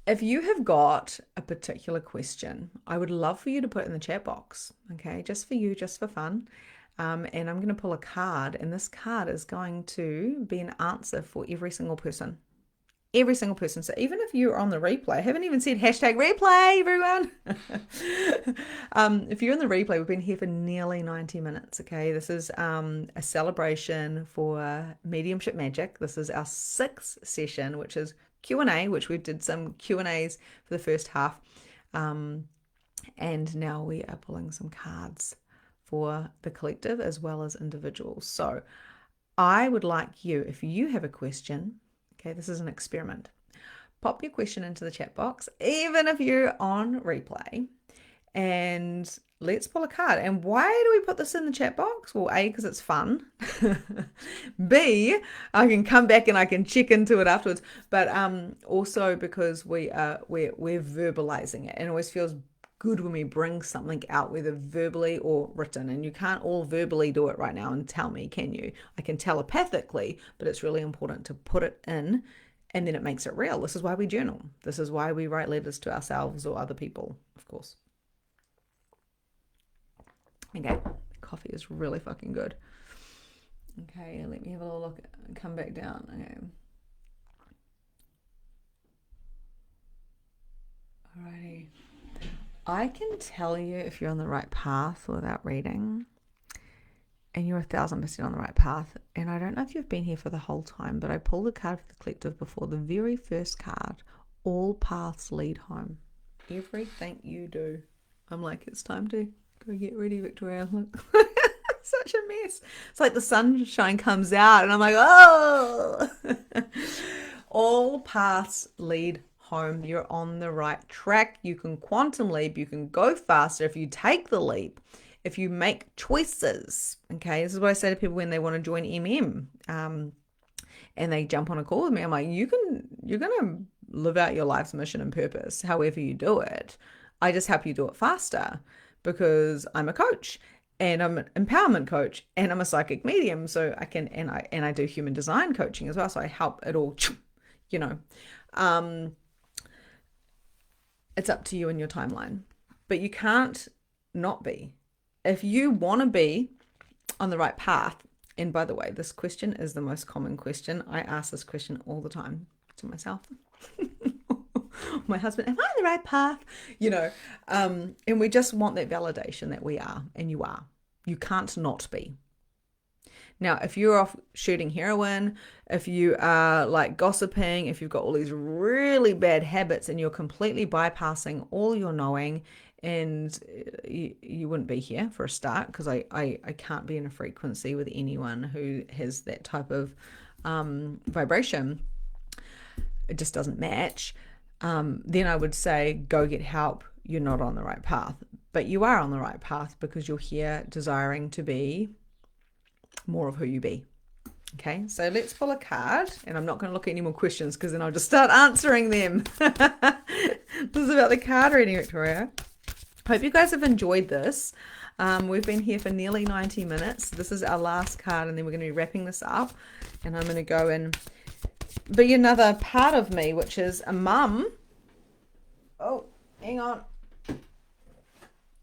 if you have got a particular question, I would love for you to put it in the chat box, okay, just for you, just for fun. And I'm going to pull a card, and this card is going to be an answer for every single person. Every single person. So even if you're on the replay, I haven't even said hashtag replay, everyone. If you're on the replay, we've been here for nearly 90 minutes. Okay, this is a celebration for Mediumship Magic. This is our 6th session, which is Q&A, which we did some Q&As for the first half. And now we are pulling some cards for the collective as well as individuals. So I would like you, if you have a question, okay, this is an experiment, pop your question into the chat box, even if you're on replay, and let's pull a card. And why do we put this in the chat box? Well, A, because it's fun. B, I can come back and I can check into it afterwards. But also because we're verbalizing it, and it always feels good when we bring something out, whether verbally or written. And you can't all verbally do it right now and tell me, can you? I can telepathically, but it's really important to put it in, and then it makes it real. This is why we journal. This is why we write letters to ourselves or other people, of course. Okay, coffee is really fucking good. Okay, let me have a little look and come back down. Okay. Alrighty. I can tell you if you're on the right path without reading, and you're 1,000% on the right path. And I don't know if you've been here for the whole time, but I pulled a card for the collective before. The very first card, all paths lead home. Everything you do. I'm like, it's time to go get ready, Victoria. Look. Such a mess. It's like the sunshine comes out and I'm like, oh. All paths lead home. You're on the right track. You can quantum leap. You can go faster if you take the leap, if you make choices. Okay, this is what I say to people when they want to join and they jump on a call with me. I'm like, you're gonna live out your life's mission and purpose however you do it. I just help you do it faster because I'm a coach and I'm an empowerment coach and I'm a psychic medium, so I can and I do human design coaching as well, so I help it all, you know. It's up to you and your timeline, but you can't not be. If you want to be on the right path, and by the way, this question is the most common question. I ask this question all the time to myself. My husband, am I on the right path? You know, and we just want that validation that we are, and you are. You can't not be. Now, if you're off shooting heroin, if you are like gossiping, if you've got all these really bad habits and you're completely bypassing all your knowing, and you wouldn't be here for a start, because I can't be in a frequency with anyone who has that type of vibration. It just doesn't match. Then I would say, go get help. You're not on the right path. But you are on the right path because you're here desiring to be more of who you be. Okay, so let's pull a card, and I'm not going to look at any more questions because then I'll just start answering them. This is about the card reading, Victoria. Hope you guys have enjoyed this. We've been here for nearly 90 minutes. This is our last card, and then we're going to be wrapping this up, and I'm going to go and be another part of me, which is a mum. Oh, hang on. I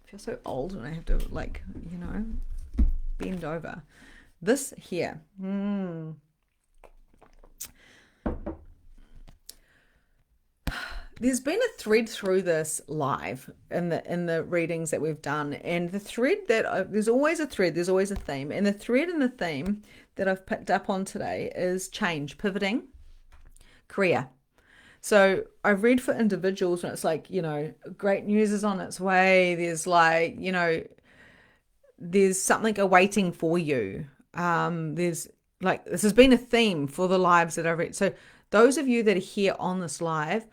feel so old when I have to, like, you know, bend over. This here. There's been a thread through this live in the readings that we've done, and the thread that there's always a thread, there's always a theme, and the thread and the theme that I've picked up on today is change, pivoting, career. So I've read for individuals when it's like, you know, great news is on its way. There's like, you know, there's something awaiting for you. There's like, this has been a theme for the lives that I've read. So those of you that are here on this live,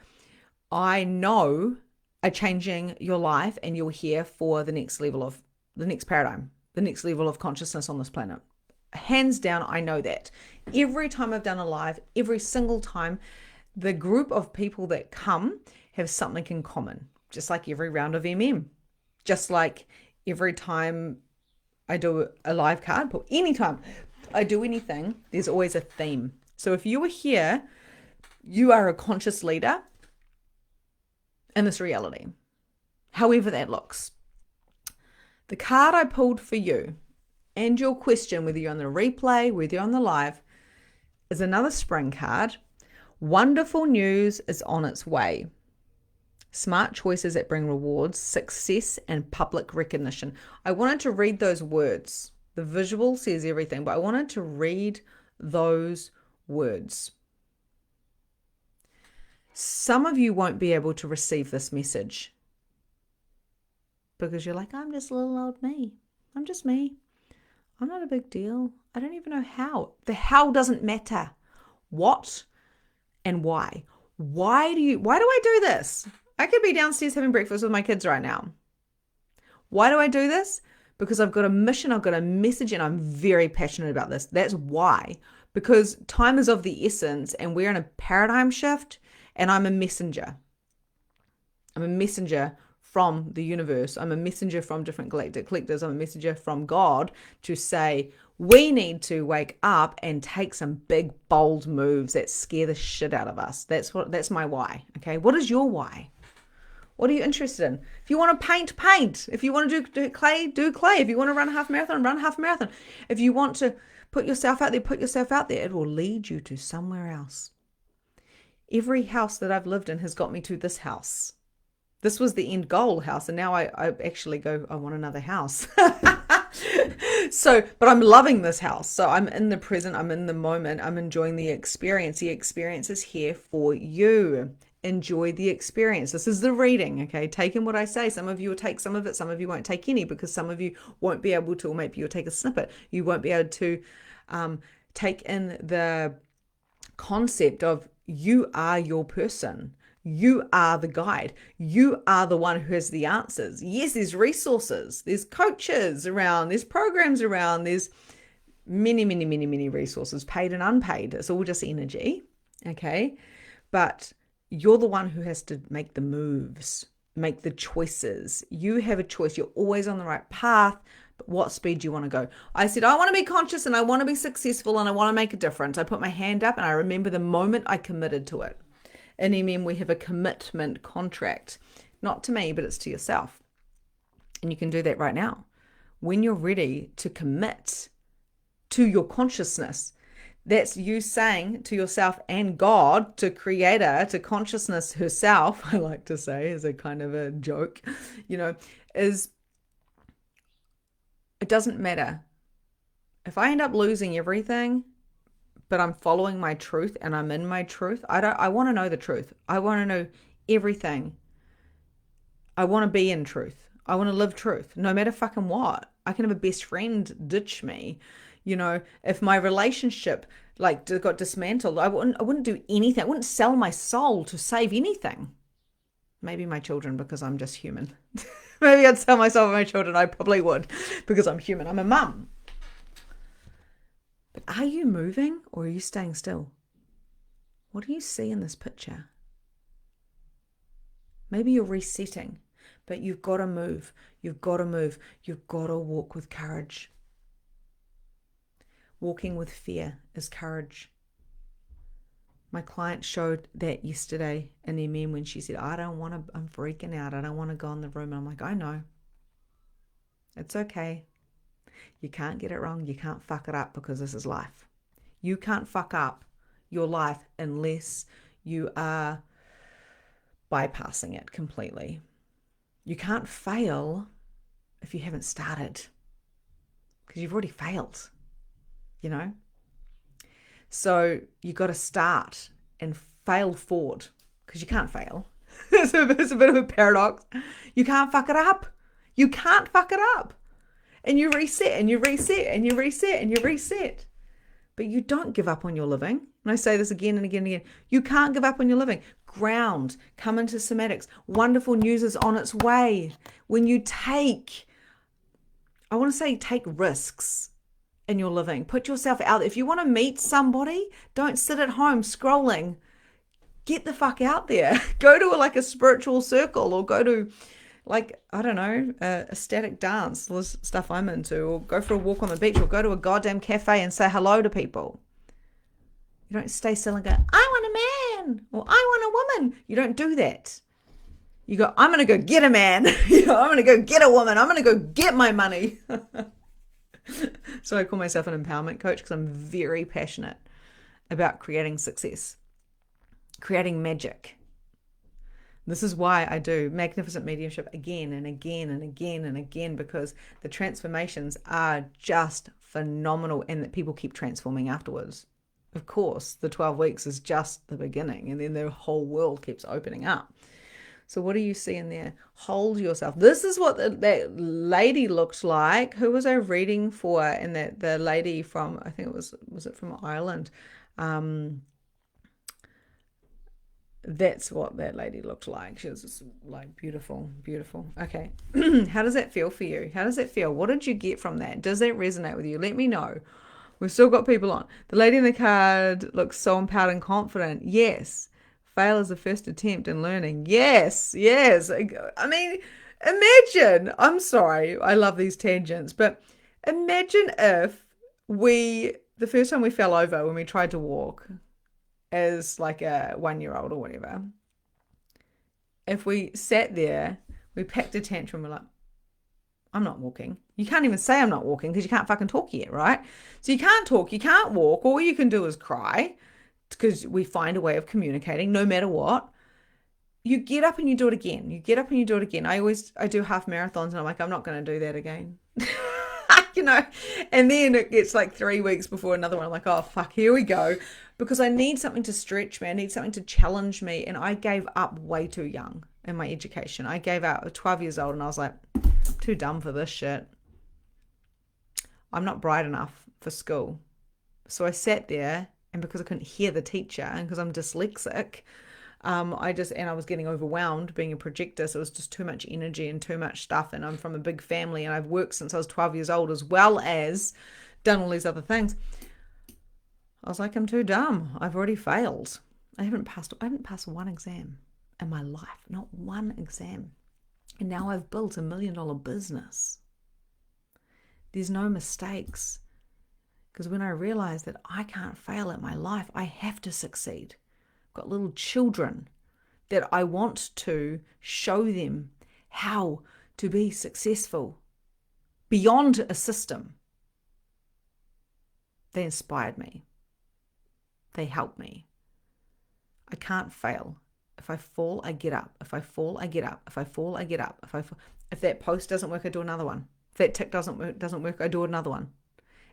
I know are changing your life, and you're here for the next level of the next paradigm, the next level of consciousness on this planet. Hands down, I know that. Every time I've done a live, every single time, the group of people that come have something in common, just like every round of just like every time I do a live card, but anytime I do anything, there's always a theme. So if you are here, you are a conscious leader in this reality, however that looks. The card I pulled for you and your question, whether you're on the replay, whether you're on the live, is another spring card. Wonderful news is on its way. Smart choices that bring rewards, success, and public recognition. I wanted to read those words. The visual says everything, but I wanted to read those words. Some of you won't be able to receive this message because you're like, I'm just little old me. I'm just me. I'm not a big deal. I don't even know how. The how doesn't matter. What and why? Why do I do this? I could be downstairs having breakfast with my kids right now. Why do I do this? Because I've got a mission, I've got a message, and I'm very passionate about this. That's why. Because time is of the essence, and we're in a paradigm shift, and I'm a messenger. I'm a messenger from the universe. I'm a messenger from different galactic collectors. I'm a messenger from God to say, we need to wake up and take some big, bold moves that scare the shit out of us. That's my why. Okay. What is your why? What are you interested in? If you want to paint, paint. If you want to do clay, do clay. If you want to run a half marathon, run a half marathon. If you want to put yourself out there, put yourself out there. It will lead you to somewhere else. Every house that I've lived in has got me to this house. This was the end goal house. And now I actually go, I want another house. But I'm loving this house. So I'm in the present. I'm in the moment. I'm enjoying the experience. The experience is here for you. Enjoy the experience. This is the reading, okay? Take in what I say. Some of you will take some of it. Some of you won't take any because some of you won't be able to, or maybe you'll take a snippet. You won't be able to take in the concept of you are your person. You are the guide. You are the one who has the answers. Yes, there's resources. There's coaches around. There's programs around. There's many, many, many, many resources, paid and unpaid. It's all just energy, okay? But you're the one who has to make the moves, make the choices. You have a choice. You're always on the right path. But what speed do you want to go? I said, I want to be conscious and I want to be successful and I want to make a difference. I put my hand up and I remember the moment I committed to it. In MM, we have a commitment contract, not to me, but it's to yourself. And you can do that right now. When you're ready to commit to your consciousness, that's you saying to yourself and God, to Creator, to consciousness herself, I like to say as a kind of a joke, is it doesn't matter. If I end up losing everything, but I'm following my truth and I'm in my truth, I want to know the truth. I want to know everything. I want to be in truth. I want to live truth, no matter fucking what. I can have a best friend ditch me. If my relationship got dismantled, I wouldn't do anything. I wouldn't sell my soul to save anything. Maybe my children, because I'm just human. Maybe I'd sell my soul for my children. I probably would, because I'm human. I'm a mum. But are you moving or are you staying still? What do you see in this picture? Maybe you're resetting, but you've got to move. You've got to move. You've got to walk with courage. Walking with fear is courage. My client showed that yesterday in MM when she said, I'm freaking out. I don't want to go in the room. And I'm like, I know. It's okay. You can't get it wrong. You can't fuck it up because this is life. You can't fuck up your life unless you are bypassing it completely. You can't fail if you haven't started because you've already failed. So you got to start and fail forward because you can't fail. It's a bit of a paradox. You can't fuck it up. You can't fuck it up. And you reset and you reset and you reset and you reset. But you don't give up on your living. And I say this again and again and again. You can't give up on your living. Ground. Come into somatics. Wonderful news is on its way. When you take risks in your living. Put yourself out there. If you want to meet somebody, don't sit at home scrolling. Get the fuck out there. Go to a spiritual circle or go to a static dance, this stuff I'm into, or go for a walk on the beach or go to a goddamn cafe and say hello to people. You don't stay still and go, I want a man or I want a woman. You don't do that. You go, I'm going to go get a man. I'm going to go get a woman. I'm going to go get my money. So I call myself an empowerment coach because I'm very passionate about creating success. creating magic. This is why I do Magnificent Mediumship again and again and again and again, because the transformations are just phenomenal and that people keep transforming afterwards. Of course, the 12 weeks is just the beginning and then the whole world keeps opening up. So what do you see in there? Hold yourself. This is what that lady looked like. Who was I reading for? And that the lady from, I think it was it from Ireland? That's what that lady looked like. She was just like beautiful, beautiful. Okay. How does that feel for you? How does that feel? What did you get from that? Does that resonate with you? Let me know. We've still got people on. The lady in the card looks so empowered and confident. Yes. Fail is the first attempt in learning. Yes. Yes. I mean, imagine. I'm sorry. I love these tangents, but imagine if the first time we fell over when we tried to walk, as like a 1-year-old or whatever, if we sat there, we packed a tantrum, we're like, I'm not walking. You can't even say I'm not walking because you can't fucking talk yet, right? So you can't talk, you can't walk. All you can do is cry, because we find a way of communicating no matter what. You get up and you do it again. You get up and you do it again. I do half marathons and I'm like, I'm not going to do that again. And then it gets like 3 weeks before another one. I'm like, oh, fuck, here we go. Because I need something to stretch me. I need something to challenge me. And I gave up way too young in my education. I gave out at 12 years old and I was like, too dumb for this shit. I'm not bright enough for school. So I sat there, and because I couldn't hear the teacher and because I'm dyslexic, I was getting overwhelmed being a projector. So it was just too much energy and too much stuff. And I'm from a big family and I've worked since I was 12 years old, as well as done all these other things. I was like, I'm too dumb. I've already failed. I haven't passed one exam in my life, not one exam. And now I've built $1 million business. There's no mistakes. Because when I realized that I can't fail at my life, I have to succeed. I've got little children that I want to show them how to be successful beyond a system. They inspired me. They helped me. I can't fail. If I fall, I get up. If I fall, I get up. If I fall, I get up. If that post doesn't work, I do another one. If that tick doesn't work, I do another one.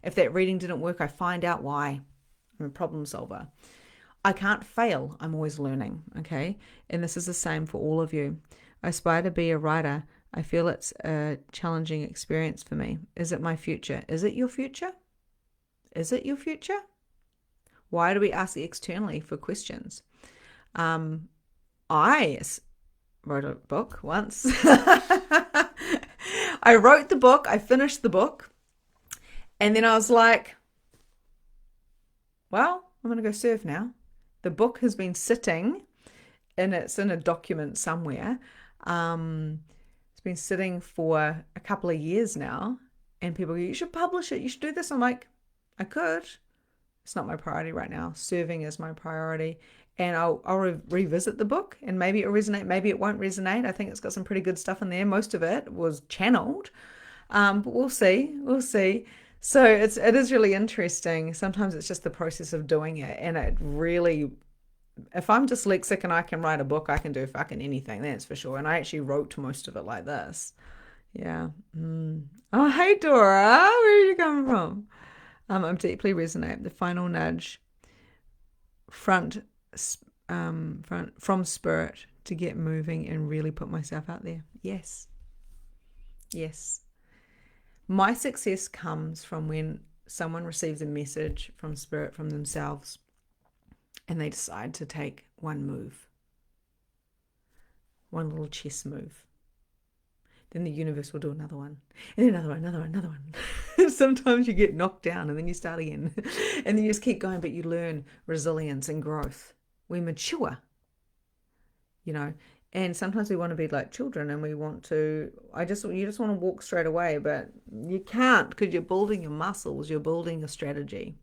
If that reading didn't work, I find out why. I'm a problem solver. I can't fail. I'm always learning, okay? And this is the same for all of you. I aspire to be a writer. I feel it's a challenging experience for me. Is it my future? Is it your future? Is it your future? Why do we ask externally for questions? I wrote a book once. I wrote the book. I finished the book. And then I was like, well, I'm going to go surf now. The book has been sitting, and it's in a document somewhere. It's been sitting for a couple of years now. And people go, you should publish it. You should do this. I'm like, I could. It's not my priority right now. Serving is my priority. And I'll revisit the book, and maybe it'll resonate. Maybe it won't resonate. I think it's got some pretty good stuff in there. Most of it was channeled. But we'll see. We'll see. So it is really interesting. Sometimes it's just the process of doing it. And it really, if I'm dyslexic and I can write a book, I can do fucking anything. That's for sure. And I actually wrote most of it like this. Yeah. Oh, hey, Dora. Where are you coming from? I'm deeply resonate. The final nudge from spirit to get moving and really put myself out there. Yes. Yes. My success comes from when someone receives a message from spirit, from themselves, and they decide to take one move, one little chess move. Then the universe will do another one, and another one. Sometimes you get knocked down and then you start again. And then you just keep going, but you learn resilience and growth. We mature, and sometimes we want to be like children, and you just want to walk straight away, but you can't, because you're building your muscles, you're building your strategy.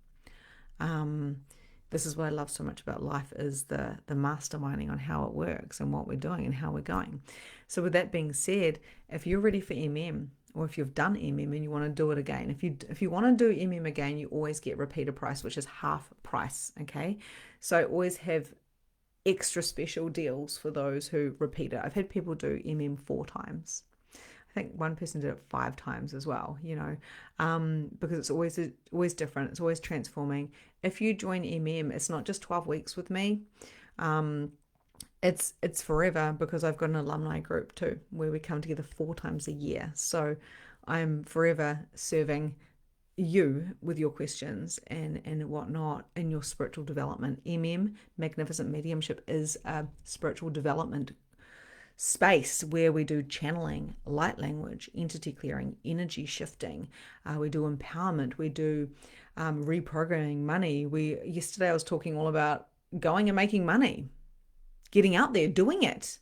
This is what I love so much about life, is the masterminding on how it works and what we're doing and how we're going. So with that being said, if you're ready for MM, or if you've done MM and you want to do it again, if you want to do MM again, you always get repeater price, which is half price, okay? So always have extra special deals for those who repeat it. I've had people do MM 4 times. I think one person did it 5 times as well, because it's always different. It's always transforming. If you join MM, it's not just 12 weeks with me. It's forever, because I've got an alumni group too, where we come together 4 times a year. So I'm forever serving you with your questions and whatnot in your spiritual development. Magnificent Mediumship, is a spiritual development space where we do channeling, light language, entity clearing, energy shifting. We do empowerment. We do reprogramming money. Yesterday I was talking all about going and making money, getting out there, doing it.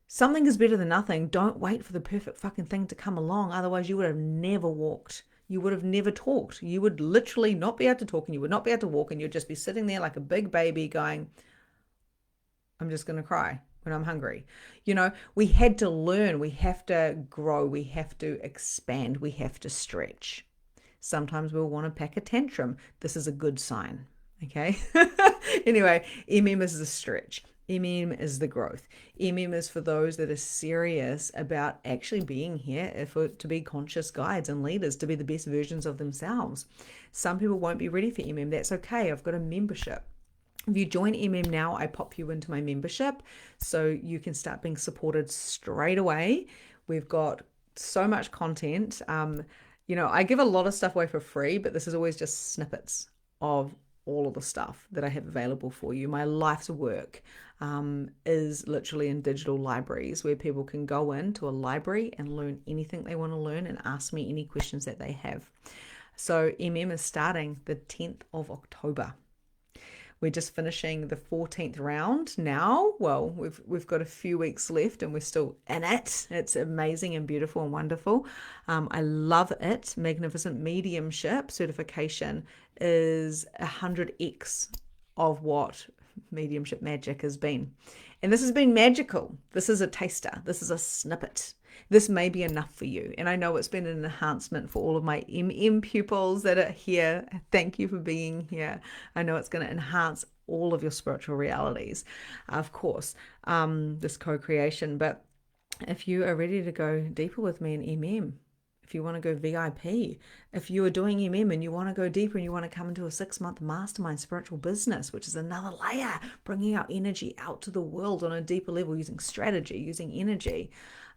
Something is better than nothing. Don't wait for the perfect fucking thing to come along. Otherwise, you would have never walked. You would have never talked. You would literally not be able to talk, and you would not be able to walk, and you'd just be sitting there like a big baby going, I'm just going to cry when I'm hungry. We had to learn. We have to grow. We have to expand. We have to stretch. Sometimes we'll want to pack a tantrum. This is a good sign. Okay. Anyway, is the stretch. Is the growth. is for those that are serious about actually being here to be conscious guides and leaders, to be the best versions of themselves. Some people won't be ready for That's okay. I've got a membership. If you join now, I pop you into my membership so you can start being supported straight away. We've got so much content. I give a lot of stuff away for free, but this is always just snippets of all of the stuff that I have available for you. My life's work is literally in digital libraries, where people can go into a library and learn anything they want to learn and ask me any questions that they have. So is starting the 10th of October. We're just finishing the 14th round now. Well, we've got a few weeks left and we're still in it. It's amazing and beautiful and wonderful. I love it. Magnificent Mediumship Certification is 100x of what Mediumship Magic has been. And this has been magical. This is a taster. This is a snippet. This may be enough for you. And I know it's been an enhancement for all of my pupils that are here. Thank you for being here. I know it's going to enhance all of your spiritual realities, of course, this co-creation. But if you are ready to go deeper with me in if you want to go VIP, if you are doing and you want to go deeper and you want to come into a 6-month mastermind spiritual business, which is another layer, bringing our energy out to the world on a deeper level, using strategy, using energy.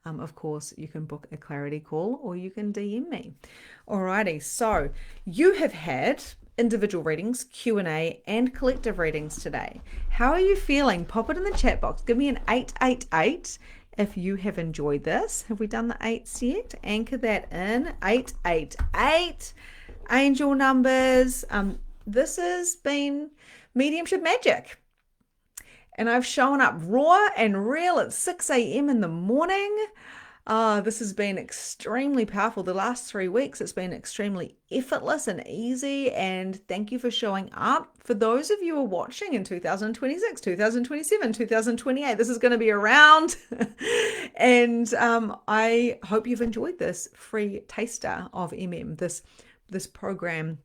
Of course, you can book a clarity call or you can DM me. Alrighty, so you have had individual readings, Q&A, and collective readings today. How are you feeling? Pop it in the chat box. Give me an 888 if you have enjoyed this. Have we done the 8s yet? Anchor that in. 888. Angel numbers. This has been Mediumship Magic. And I've shown up raw and real at 6 a.m. in the morning. This has been extremely powerful. The last 3 weeks, it's been extremely effortless and easy. And thank you for showing up. For those of you who are watching in 2026, 2027, 2028, this is going to be around. And I hope you've enjoyed this free taster of this program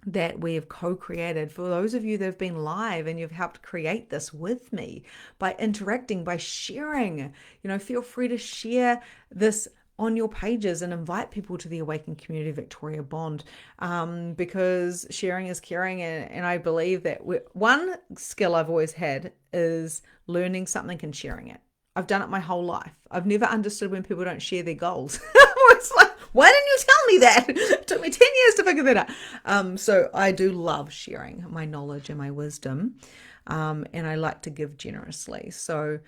that we have co-created. For those of you that have been live and you've helped create this with me by interacting, by sharing, feel free to share this on your pages and invite people to the Awakened Community Victoria Bond, because sharing is caring. And I believe that one skill I've always had is learning something and sharing it. I've done it my whole life. I've never understood when people don't share their goals. It's like, why didn't you tell me that? It took me 10 years to figure that out. So I do love sharing my knowledge and my wisdom. And I like to give generously. So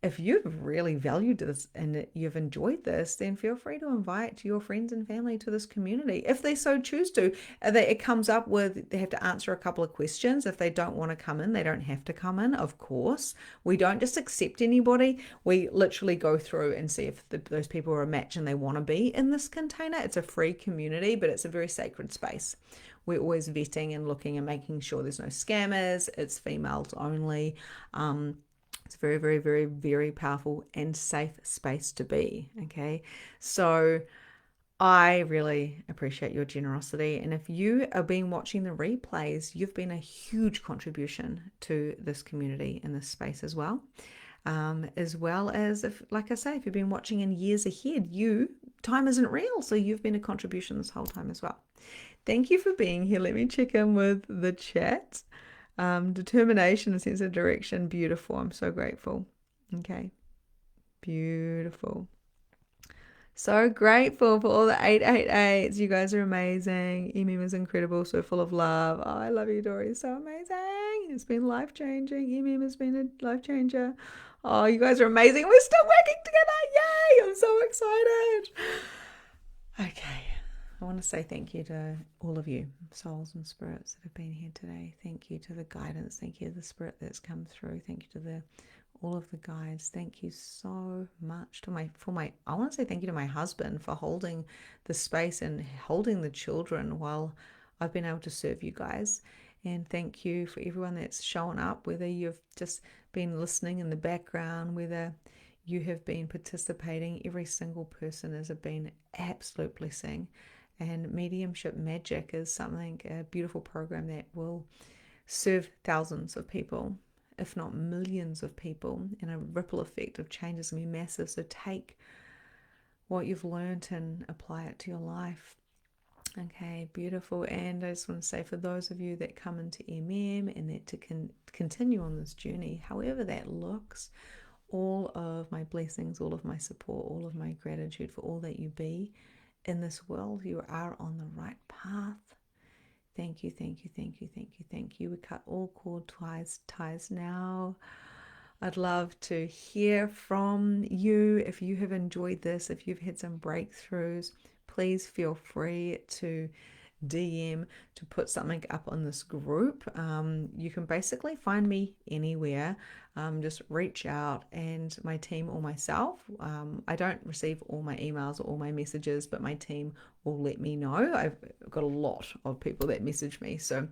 if you've really valued this and you've enjoyed this, then feel free to invite your friends and family to this community. If they so choose to, it comes up with, they have to answer a couple of questions. If they don't want to come in, they don't have to come in, of course. We don't just accept anybody. We literally go through and see if those people are a match and they want to be in this container. It's a free community, but it's a very sacred space. We're always vetting and looking and making sure there's no scammers. It's females only. It's a very, very, very, very powerful and safe space to be. Okay. So I really appreciate your generosity. And if you have been watching the replays, you've been a huge contribution to this community in this space as well. As well as, if, like I say, if you've been watching in years ahead, time isn't real. So you've been a contribution this whole time as well. Thank you for being here. Let me check in with the chat. Determination, a sense of direction. Beautiful. I'm so grateful. Okay. Beautiful. So grateful for all the 888s. You guys are amazing. is incredible, so full of love. Oh, I love you, Dory. So amazing. It's been life changing. Has been a life changer. Oh, you guys are amazing. We're still working together. Yay! I'm so excited. Okay. I want to say thank you to all of you, souls and spirits that have been here today. Thank you to the guidance. Thank you to the spirit that's come through. Thank you to all of the guides. Thank you so much to I want to say thank you to my husband for holding the space and holding the children while I've been able to serve you guys. And thank you for everyone that's shown up, whether you've just been listening in the background, whether you have been participating. Every single person has been absolute blessing. And Mediumship Magic is a beautiful program that will serve thousands of people, if not millions of people, and a ripple effect of change is going to be massive. So take what you've learned and apply it to your life. Okay, beautiful. And I just want to say, for those of you that come into MM and that to continue on this journey, however that looks, all of my blessings, all of my support, all of my gratitude for all that you be in this world. You are on the right path. Thank you, thank you, thank you, thank you, thank you. We cut all cord ties now. I'd love to hear from you. If you have enjoyed this, if you've had some breakthroughs, please feel free to DM, to put something up on this group. You can basically find me anywhere. Just reach out, and my team or myself, I don't receive all my emails or all my messages, but my team will let me know. I've got a lot of people that message me, so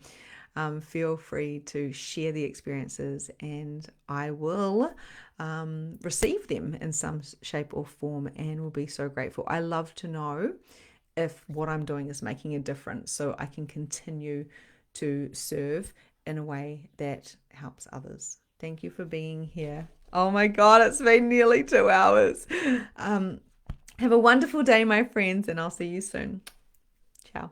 feel free to share the experiences, and I will receive them in some shape or form, and will be so grateful. I love to know if what I'm doing is making a difference, so I can continue to serve in a way that helps others. Thank you for being here. Oh my God, it's been nearly 2 hours. Have a wonderful day, my friends, and I'll see you soon. Ciao.